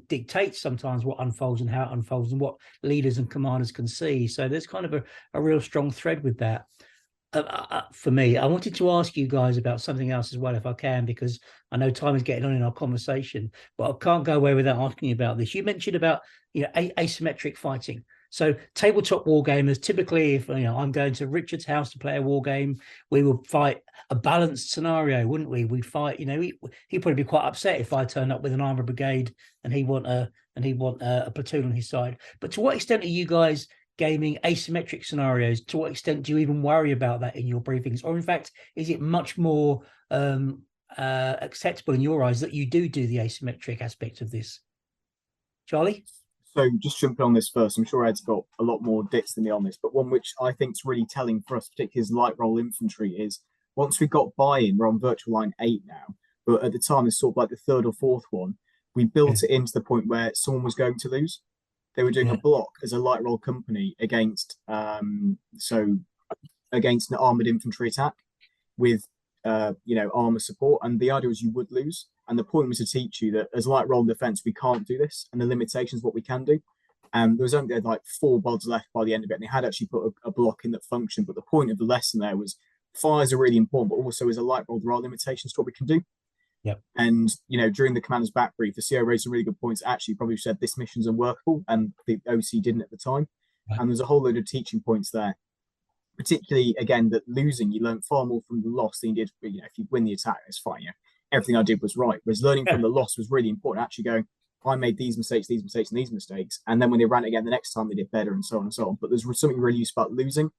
dictates sometimes what unfolds and how it unfolds and what leaders and commanders can see. So there's kind of a real strong thread with that. for me, I wanted to ask you guys about something else as well, if I can, because I know time is getting on in our conversation, but I can't go away without asking you about this. You mentioned about, asymmetric fighting. So tabletop war gamers, typically, if I'm going to Richard's house to play a war game, we would fight a balanced scenario, wouldn't we? We'd fight, he'd probably be quite upset if I turned up with an armored brigade and he'd want a platoon on his side. But to what extent are you guys gaming asymmetric scenarios? To what extent do you even worry about that in your briefings? Or in fact, is it much more acceptable in your eyes that you do the asymmetric aspect of this? Charlie? So just jumping on this first, I'm sure Ed's got a lot more dits than me on this, but one which I think is really telling for us, particularly as light roll infantry, is once we got buy-in, we're on virtual line 8 now, but at the time it's sort of like the third or fourth one, we built it into the point where someone was going to lose. They were doing a block as a light roll company against against an armored infantry attack with armor support, and the idea was you would lose. And the point was to teach you that as light roll defense, we can't do this, and the limitations of what we can do. There was only like 4 bods left by the end of it, and they had actually put a block in that function. But the point of the lesson there was fires are really important, but also as a light roll, there are limitations to what we can do. Yep. And during the commander's back brief, the CO raised some really good points. Actually, probably said this mission's unworkable, and the OC didn't at the time. Right. And there's a whole load of teaching points there. Particularly, again, that losing, you learn far more from the loss than you did. If you win the attack, it's fine. Everything I did was right. Whereas learning from the loss was really important. Actually going, I made these mistakes, and these mistakes. And then when they ran again the next time, they did better, and so on and so on. But there's something really useful about losing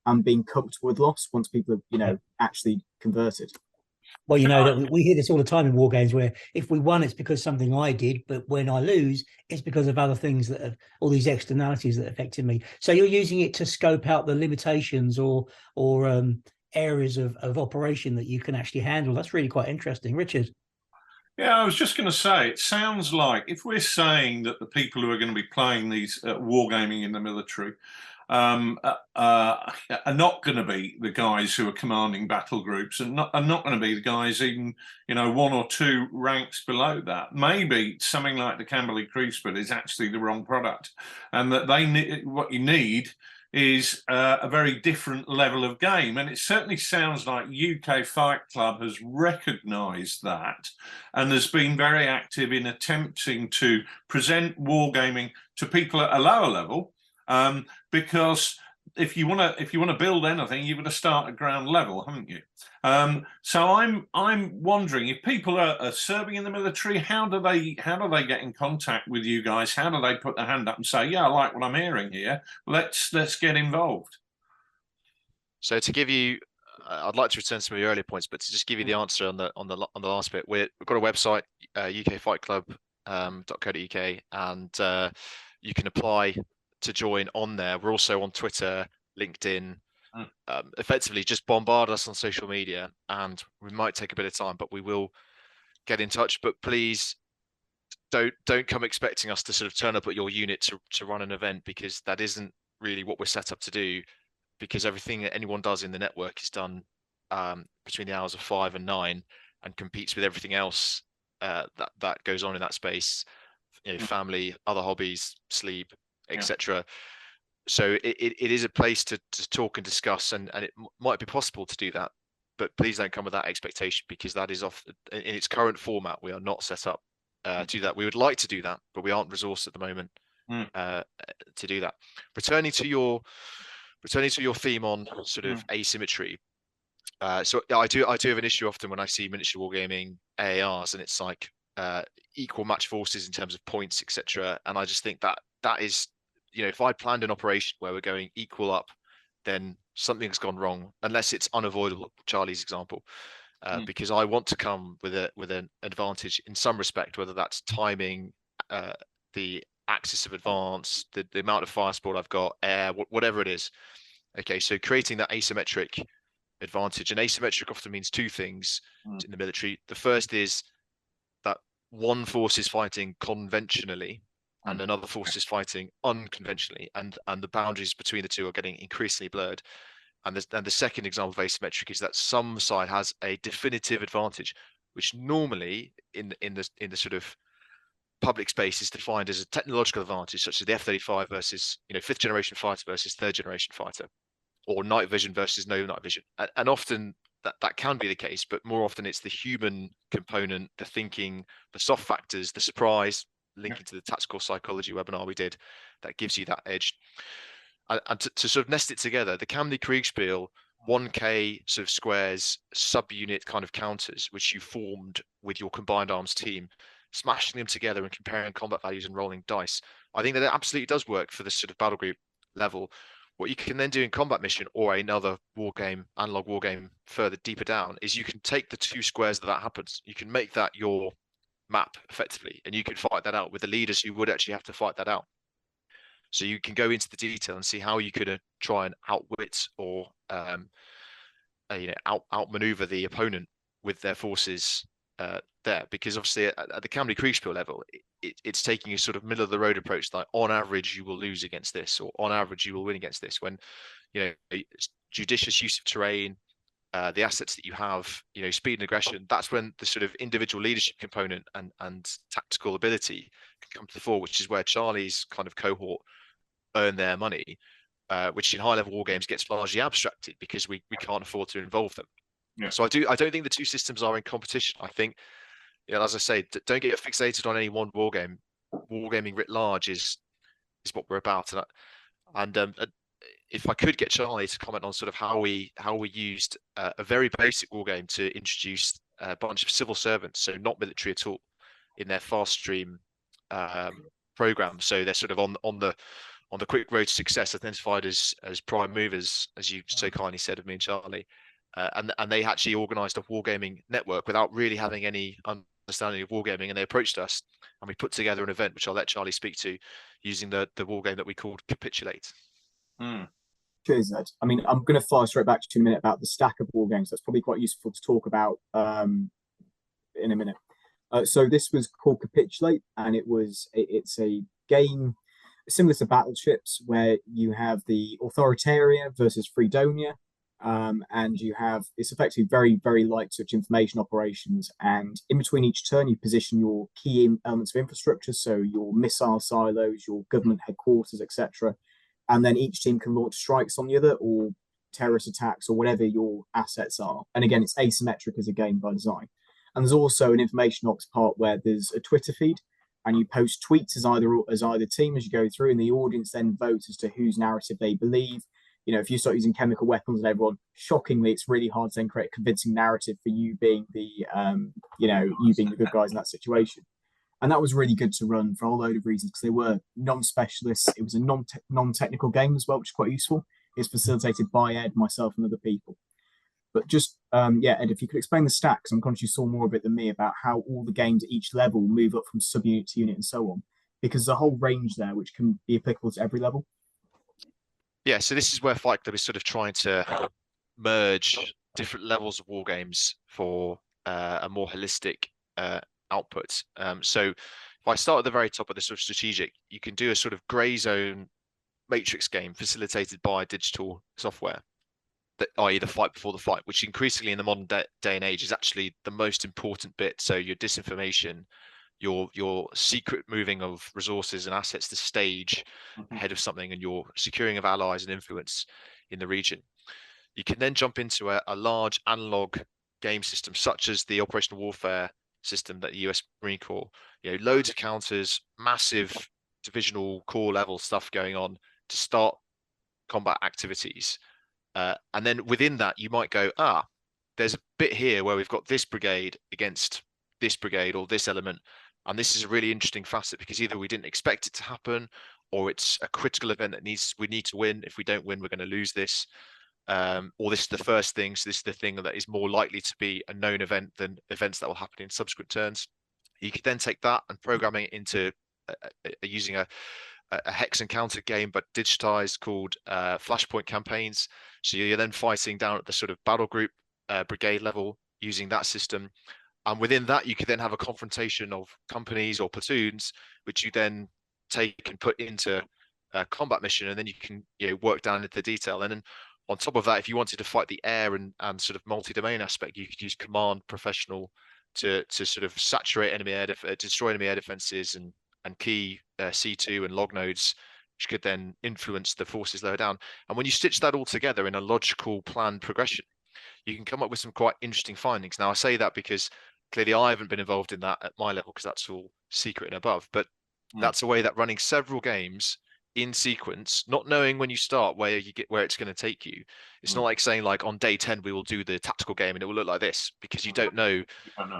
and being comfortable with loss once people have, actually converted. Well, that we hear this all the time in war games where if we won, it's because something I did, but when I lose, it's because of other things that have all these externalities that affected me. So you're using it to scope out the limitations or areas of operation that you can actually handle. That's really quite interesting. Richard? Yeah, I was just going to say, it sounds like if we're saying that the people who are going to be playing these wargaming in the military are not going to be the guys who are commanding battle groups, and are not going to be the guys even 1 or 2 ranks below that. Maybe something like the Camberley Creasford is actually the wrong product, and that what you need is a very different level of game. And it certainly sounds like UK Fight Club has recognised that and has been very active in attempting to present wargaming to people at a lower level, because if you want to build anything, you've got to start at ground level, haven't you? So I'm wondering, if people are serving in the military, how do they get in contact with you guys? How do they put their hand up and say, yeah, I like what I'm hearing here, let's get involved? So to give you, I'd like to return to some of your earlier points, but to just give you the answer on the last bit, we've got a website, ukfightclub.co.uk, and you can apply to join on there. We're also on Twitter, LinkedIn. Effectively just bombard us on social media, and we might take a bit of time, but we will get in touch. But please don't come expecting us to sort of turn up at your unit to run an event, because that isn't really what we're set up to do, because everything that anyone does in the network is done between the hours of 5 and 9 and competes with everything else that goes on in that space, family, other hobbies, sleep, etc. So it is a place to talk and discuss, and it might be possible to do that, but please don't come with that expectation, because that is off in its current format. We are not set up to do that. We would like to do that, but we aren't resourced at the moment to do that. Returning to your theme on sort of asymmetry. So I do have an issue often when I see miniature wargaming AARs, and it's like equal match forces in terms of points, etc. And I just think that is, if I planned an operation where we're going equal up, then something's gone wrong, unless it's unavoidable, Charlie's example, because I want to come with an advantage in some respect, whether that's timing, the axis of advance, the amount of fire support I've got, air, whatever it is. Okay, so creating that asymmetric advantage, and asymmetric often means 2 things in the military. The first is that one force is fighting conventionally, and another force is fighting unconventionally, and the boundaries between the two are getting increasingly blurred. And the second example of asymmetric is that some side has a definitive advantage, which normally in the sort of public space is defined as a technological advantage, such as the F-35 versus 5th generation fighter versus 3rd generation fighter. or night vision versus no night vision. And often that can be the case, but more often it's the human component, the thinking, the soft factors, the surprise, linking to the tactical psychology webinar we did, that gives you that edge. And to sort of nest it together, the Kamni Kriegspiel 1K sort of squares subunit kind of counters, which you formed with your combined arms team, smashing them together and comparing combat values and rolling dice. I think that it absolutely does work for this sort of battle group level. What you can then do in combat mission or another war game, analog war game further deeper down, is you can take the 2 squares that happens. You can make that your map effectively, and you can fight that out with the leaders who would actually have to fight that out. So you can go into the detail and see how you could try and outwit or outmaneuver the opponent with their forces there, because obviously at the Kamni Kriegspiel level, it's taking a sort of middle of the road approach, like on average you will lose against this, or on average you will win against this, when judicious use of terrain, the assets that you have, speed and aggression, that's when the sort of individual leadership component and tactical ability can come to the fore, which is where Charlie's kind of cohort earn their money, which in high level war games gets largely abstracted because we can't afford to involve them. Yeah. So I don't think the 2 systems are in competition. I think, as I say, don't get fixated on any one war game. Wargaming writ large is what we're about. And if I could get Charlie to comment on sort of how we used a very basic war game to introduce a bunch of civil servants, so not military at all, in their fast stream program. So they're sort of on the quick road to success, identified as prime movers, as you so kindly said of me and Charlie. And they actually organized a wargaming network without really having any understanding of wargaming, and they approached us and we put together an event, which I'll let Charlie speak to, using the wargame that we called Capitulate. Cheers, Ed. I mean, I'm going to fly straight back to you in a minute about the stack of war games. That's probably quite useful to talk about in a minute. So this was called Capitulate, and it's a game similar to Battleships, where you have the Authoritarian versus Freedonia, and it's effectively very, very light such information operations. And in between each turn, you position your key elements of infrastructure, so your missile silos, your government headquarters, etc. And then each team can launch strikes on the other, or terrorist attacks, or whatever your assets are. And again, it's asymmetric as a game by design. And there's also an information ops part where there's a Twitter feed, and you post tweets as either team as you go through, and the audience then votes as to whose narrative they believe. If you start using chemical weapons and everyone, shockingly, it's really hard to then create a convincing narrative for you being the good guys in that situation. And that was really good to run for a whole load of reasons, because they were non-specialists. It was a non-technical game as well, which is quite useful. It's facilitated by Ed, myself, and other people. But just, Ed, if you could explain the stacks, I'm conscious you saw more of it than me, about how all the games at each level move up from subunit to unit and so on, because there's a whole range there which can be applicable to every level. Yeah, so this is where Fight Club is sort of trying to merge different levels of war games for a more holistic output. So if I start at the very top of the sort of strategic, you can do a sort of grey zone matrix game facilitated by digital software, i.e. the fight before the fight, which increasingly in the modern day and age is actually the most important bit. So your disinformation, your secret moving of resources and assets to stage ahead of something, and your securing of allies and influence in the region. You can then jump into a large analog game system, such as the operational warfare system that the US Marine Corps, loads of counters, massive divisional core level stuff going on to start combat activities. And then within that, you might go, there's a bit here where we've got this brigade against this brigade or this element. And this is a really interesting facet, because either we didn't expect it to happen, or it's a critical event that we need to win. If we don't win, we're going to lose this. Or this is the first thing. So this is the thing that is more likely to be a known event than events that will happen in subsequent turns. You could then take that and programming it into using a hex and counter game, but digitized, called flashpoint campaigns. So you're then fighting down at the sort of battle group brigade level using that system. And within that, you could then have a confrontation of companies or platoons, which you then take and put into a combat mission, and then you can work down into the detail. And then on top of that, if you wanted to fight the air and sort of multi-domain aspect, you could use command professional to sort of saturate enemy air, destroy enemy air defenses and key C2 and log nodes which could then influence the forces lower down. And when you stitch that all together in a logical planned progression, you can come up with some quite interesting findings. Now, I say that because clearly I haven't been involved in that at my level, because that's all secret and above, but that's a way that running several games in sequence, not knowing when you start where it's going to take you. It's not like saying, like, on day 10 we will do the tactical game and it will look like this, because you don't know.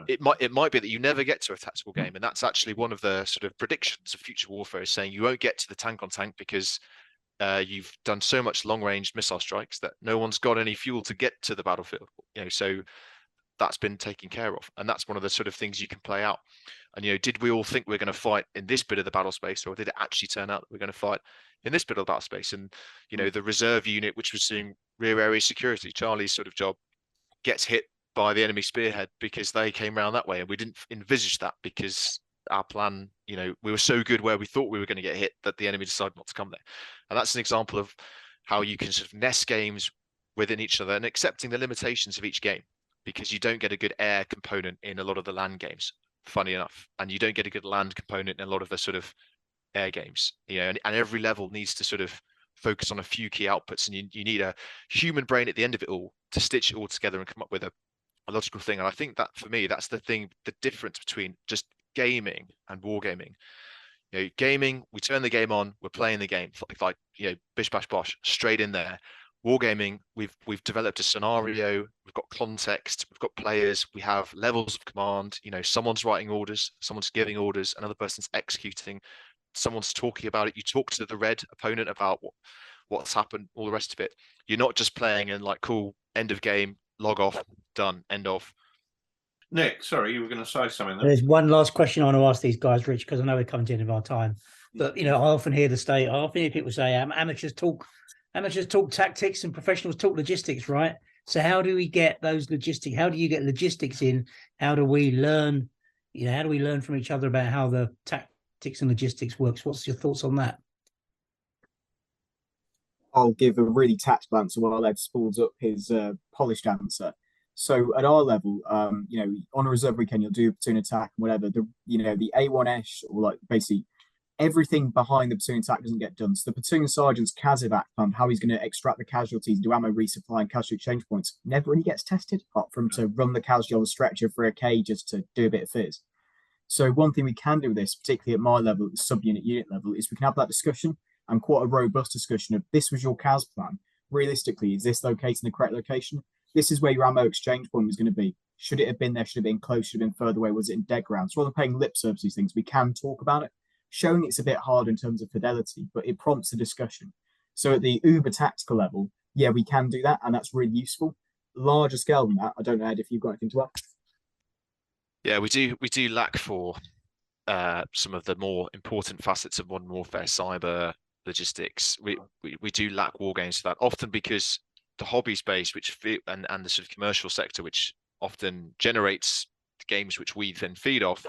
It might be that you never get to a tactical game, and that's actually one of the sort of predictions of future warfare, is saying you won't get to the tank on tank because you've done so much long range missile strikes that no one's got any fuel to get to the battlefield. So that's been taken care of, and that's one of the sort of things you can play out. And did we all think we're going to fight in this bit of the battle space, or did it actually turn out that we're going to fight in this bit of the battle space? And the reserve unit, which was doing rear area security, Charlie's sort of job, gets hit by the enemy spearhead because they came around that way, and we didn't envisage that because our plan, we were so good where we thought we were going to get hit that the enemy decided not to come there. And that's an example of how you can sort of nest games within each other and accepting the limitations of each game, because you don't get a good air component in a lot of the land games, funny enough, and you don't get a good land component in a lot of the sort of air games, and every level needs to sort of focus on a few key outputs, and you need a human brain at the end of it all to stitch it all together and come up with a logical thing. And I think that, for me, that's the difference between just gaming and wargaming. Gaming, we turn the game on, we're playing the game, like bish bash bosh, straight in there. Wargaming, we've developed a scenario, we've got context, we've got players, we have levels of command. Someone's writing orders, someone's giving orders, another person's executing, someone's talking about it. You talk to the red opponent about what's happened, all the rest of it. You're not just playing and like, cool, end of game, log off, done, end of. Nick, sorry, you were going to say something there. There's one last question I want to ask these guys, Rich, because I know we're coming to the end of our time. But I often hear people say amateurs talk tactics and professionals talk logistics, right? So how do we get those logistics? How do you get logistics in? How do we learn? How do we learn from each other about how the tactics and logistics works? What's your thoughts on that? I'll give a really tactical answer while Ed spools up his polished answer. So at our level, on a reserve weekend, you'll do a platoon attack and whatever. The A1-esh, or like basically everything behind the platoon attack doesn't get done. So the platoon sergeant's CASEVAC plan, how he's going to extract the casualties, do ammo resupply and casualty exchange points, never really gets tested, apart from to run the casualty on the stretcher for a K just to do a bit of fizz. So one thing we can do with this, particularly at my level, at the sub-unit unit level, is we can have that discussion, and quite a robust discussion of, this was your CAS plan. Realistically, is this located in the correct location? This is where your ammo exchange point was going to be. Should it have been there? Should it have been close? Should it have been further away? Was it in dead ground? So rather than paying lip service to these things, we can talk about it. Showing it's a bit hard in terms of fidelity, but it prompts a discussion. So at the uber tactical level, yeah, we can do that, and that's really useful. Larger scale than that, I don't know, Ed, if you've got anything to add. Yeah, we do lack for some of the more important facets of modern warfare, cyber, logistics. We do lack war games for that, often because the hobby space, and the sort of commercial sector, which often generates the games which we then feed off,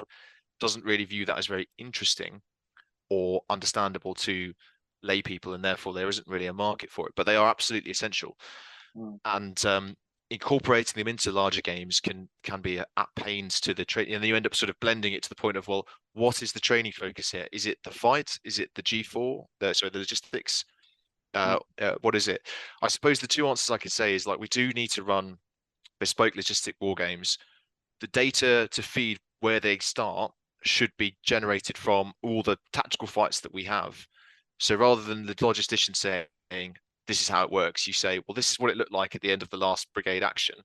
doesn't really view that as very interesting or understandable to lay people, and therefore there isn't really a market for it. But they are absolutely essential, and incorporating them into larger games can be at pains to the training, and then you end up sort of blending it to the point of, well, what is the training focus here? Is it the fight? Is it the G4? The logistics? What is it? I suppose the two answers I could say is, like, we do need to run bespoke logistic war games. The data to feed where they start should be generated from all the tactical fights that we have. So rather than the logistician saying, this is how it works, you say, well, this is what it looked like at the end of the last brigade action.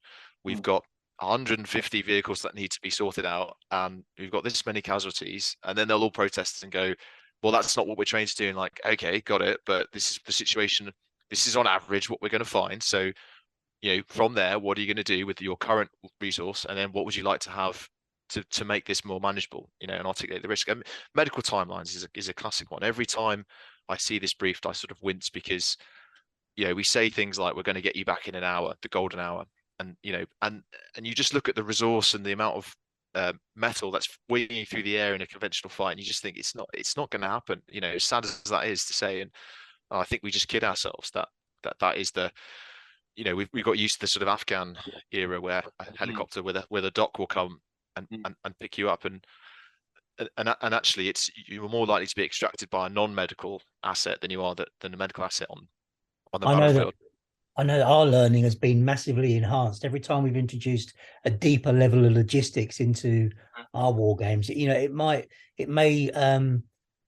We've got 150 vehicles that need to be sorted out, and we've got this many casualties, and then they'll all protest and go, well, that's not what we're trained to do. And like, okay, got it, but this is the situation. This is on average what we're going to find. So, from there, what are you going to do with your current resource? And then what would you like to have to make this more manageable, and articulate the risk? Medical timelines is a classic one. Every time I see this briefed, I sort of wince, because, we say things like, we're going to get you back in an hour, the golden hour. And, and you just look at the resource and the amount of metal that's winging through the air in a conventional fight, and you just think it's not going to happen. As sad as that is to say, and I think we just kid ourselves that is the, we got used to the sort of Afghan era where a helicopter with a dock will come and pick you up, and and actually, you're more likely to be extracted by a non-medical asset than you are than a medical asset on the battlefield. I know that our learning has been massively enhanced every time we've introduced a deeper level of logistics into our war games. You know, it may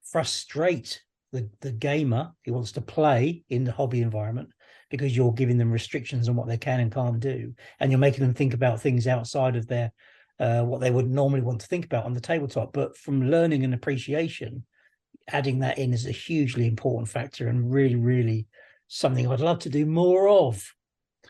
frustrate the gamer who wants to play in the hobby environment, because you're giving them restrictions on what they can and can't do, and you're making them think about things outside of their what they would normally want to think about on the tabletop. But from learning and appreciation, adding that in is a hugely important factor, and really, really something I'd love to do more of.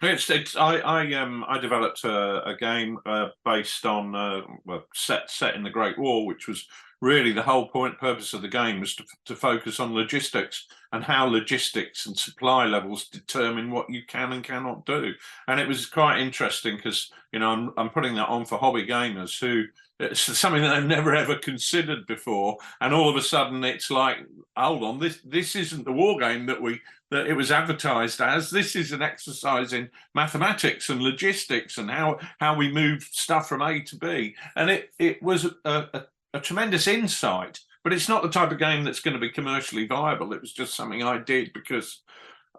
I developed a game based on set in the Great War, which was really the whole purpose of the game was to focus on logistics and how logistics and supply levels determine what you can and cannot do. And it was quite interesting because, you know, I'm putting that on for hobby gamers who, it's something that I've never ever considered before, and all of a sudden it's like, hold on, this isn't the war game that it was advertised as. This is an exercise in mathematics and logistics and how we move stuff from A to B. And it was a tremendous insight, but it's not the type of game that's going to be commercially viable. It was just something I did because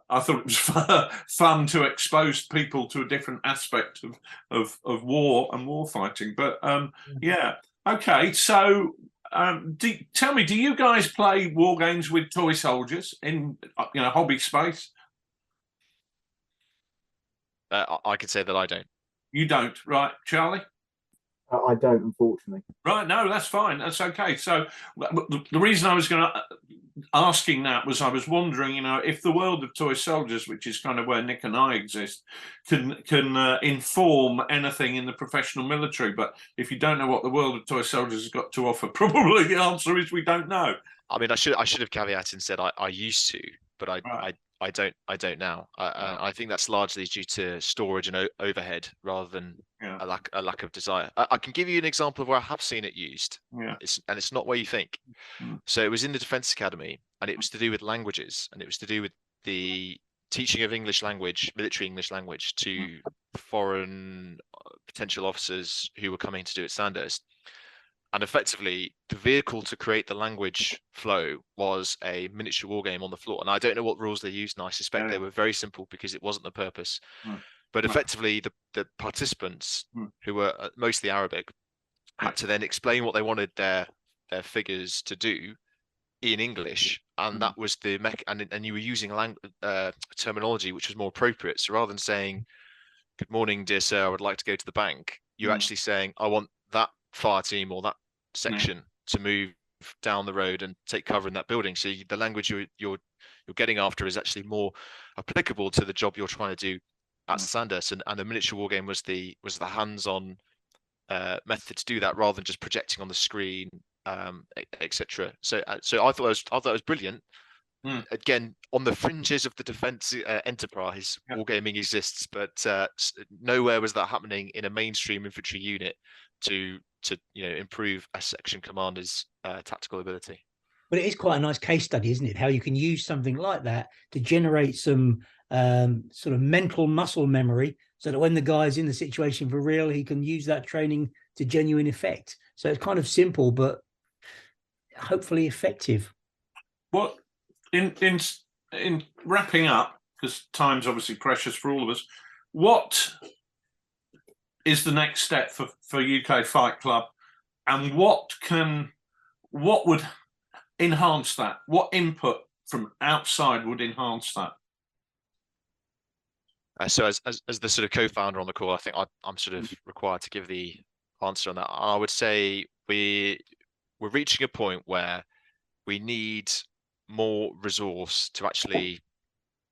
I thought it was fun to expose people to a different aspect of war and war fighting. But yeah, okay. So tell me, do you guys play war games with toy soldiers in hobby space? I could say that I don't. You don't, right, Charlie? I don't, unfortunately. Right, no, that's fine. That's okay. So the reason I was asking that was I was wondering, you know, if the world of toy soldiers, which is kind of where Nick and I exist, can inform anything in the professional military. But if you don't know what the world of toy soldiers has got to offer, probably the answer is we don't know. I mean, I should have caveated and said I used to, but I don't now. I think that's largely due to storage and overhead rather than a lack of desire. I can give you an example of where I have seen it used. Yeah. It's not where you think. So it was in the Defence Academy, and it was to do with languages, and it was to do with the teaching of English language, military English language, to foreign potential officers who were coming to do at Sandhurst. And effectively, the vehicle to create the language flow was a miniature war game on the floor. And I don't know what rules they used, and I suspect they were very simple because it wasn't the purpose. But effectively, the participants, who were mostly Arabic, had to then explain what they wanted their figures to do in English, and that was the and you were using terminology which was more appropriate. So rather than saying, "Good morning, dear sir, I would like to go to the bank," you're actually saying, "I want that fire team or that section to move down the road and take cover in that building." So the language you're getting after is actually more applicable to the job you're trying to do at Sandhurst, and the miniature war game was the hands-on method to do that, rather than just projecting on the screen, etc. So I thought it was brilliant. Again, on the fringes of the defence enterprise, wargaming exists, but nowhere was that happening in a mainstream infantry unit to improve a section commander's tactical ability. But it is quite a nice case study, isn't it? How you can use something like that to generate some sort of mental muscle memory, so that when the guy's in the situation for real, he can use that training to genuine effect. So it's kind of simple, but hopefully effective. What in wrapping up, because time's obviously precious for all of us, what is the next step for UK Fight Club, and what would enhance that? What input from outside would enhance that? So as the sort of co-founder on the call, I think I'm sort of required to give the answer on that. I would say we're reaching a point where we need more resource to actually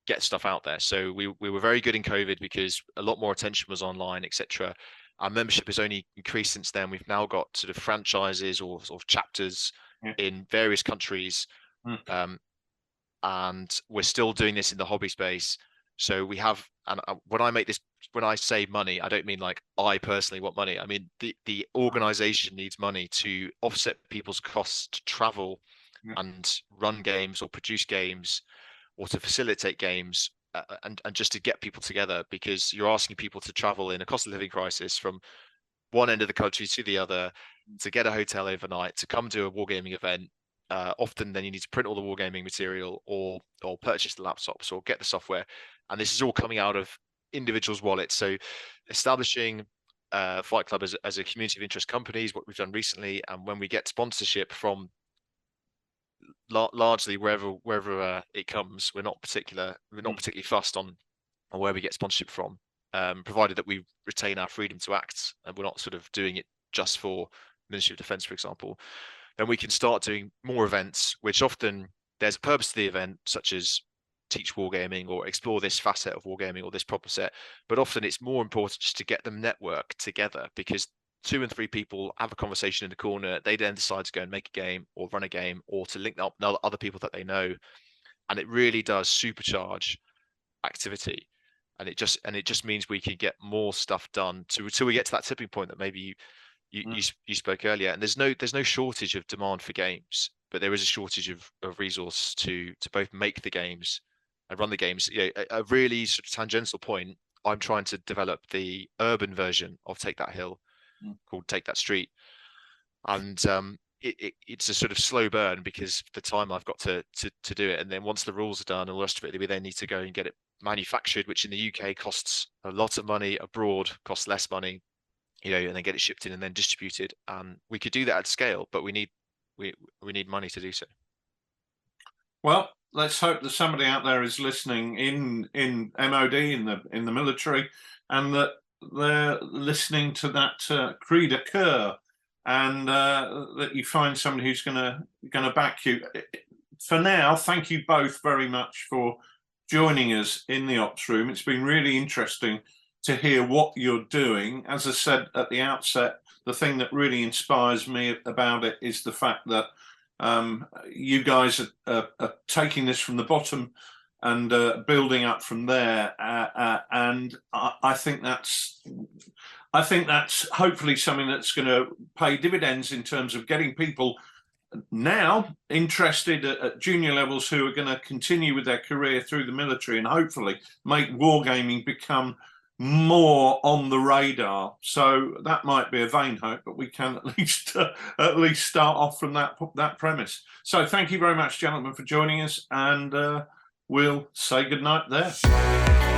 get stuff out there. So we were very good in COVID because a lot more attention was online, etc. Our membership has only increased since then. We've now got sort of franchises or sort of chapters in various countries, and we're still doing this in the hobby space. So we have, and when I say money, I don't mean like I personally want money. I mean the organization needs money to offset people's costs to travel and run games or produce games, or to facilitate games, and just to get people together, because you're asking people to travel in a cost of living crisis from one end of the country to the other, to get a hotel overnight, to come to a wargaming event. Often then you need to print all the wargaming material or purchase the laptops or get the software. And this is all coming out of individuals' wallets. So establishing Fight Club as a community of interest companies, what we've done recently, and when we get sponsorship from largely wherever it comes, we're not particularly fussed on where we get sponsorship from, provided that we retain our freedom to act and we're not sort of doing it just for Ministry of Defence, for example. Then we can start doing more events, which often there's a purpose to the event, such as teach wargaming or explore this facet of wargaming or this problem set. But often it's more important just to get them network together, because 2 and 3 people have a conversation in the corner. They then decide to go and make a game or run a game or to link up other people that they know. And it really does supercharge activity. And it just means we can get more stuff done till we get to that tipping point that maybe you spoke earlier. And there's no shortage of demand for games, but there is a shortage of resource to both make the games and run the games. You know, a really sort of tangential point, I'm trying to develop the urban version of Take That Hill called Take That Street. And it's a sort of slow burn because the time I've got to do it. And then once the rules are done and all the rest of it, we then need to go and get it manufactured, which in the UK costs a lot of money, abroad costs less money, you know, and then get it shipped in and then distributed. And we could do that at scale, but we need money to do so. Well, let's hope that somebody out there is listening in MOD, in the military, and that they're listening to that cri de coeur, and that you find somebody who's going to back you. For now, thank you both very much for joining us in the Ops Room. It's been really interesting to hear what you're doing. As I said at the outset, the thing that really inspires me about it is the fact that you guys are taking this from the bottom and building up from there, and I think that's hopefully something that's going to pay dividends in terms of getting people now interested at junior levels who are going to continue with their career through the military and hopefully make wargaming become more on the radar. So that might be a vain hope, but we can at least start off from that premise. So thank you very much, gentlemen, for joining us, and we'll say goodnight there.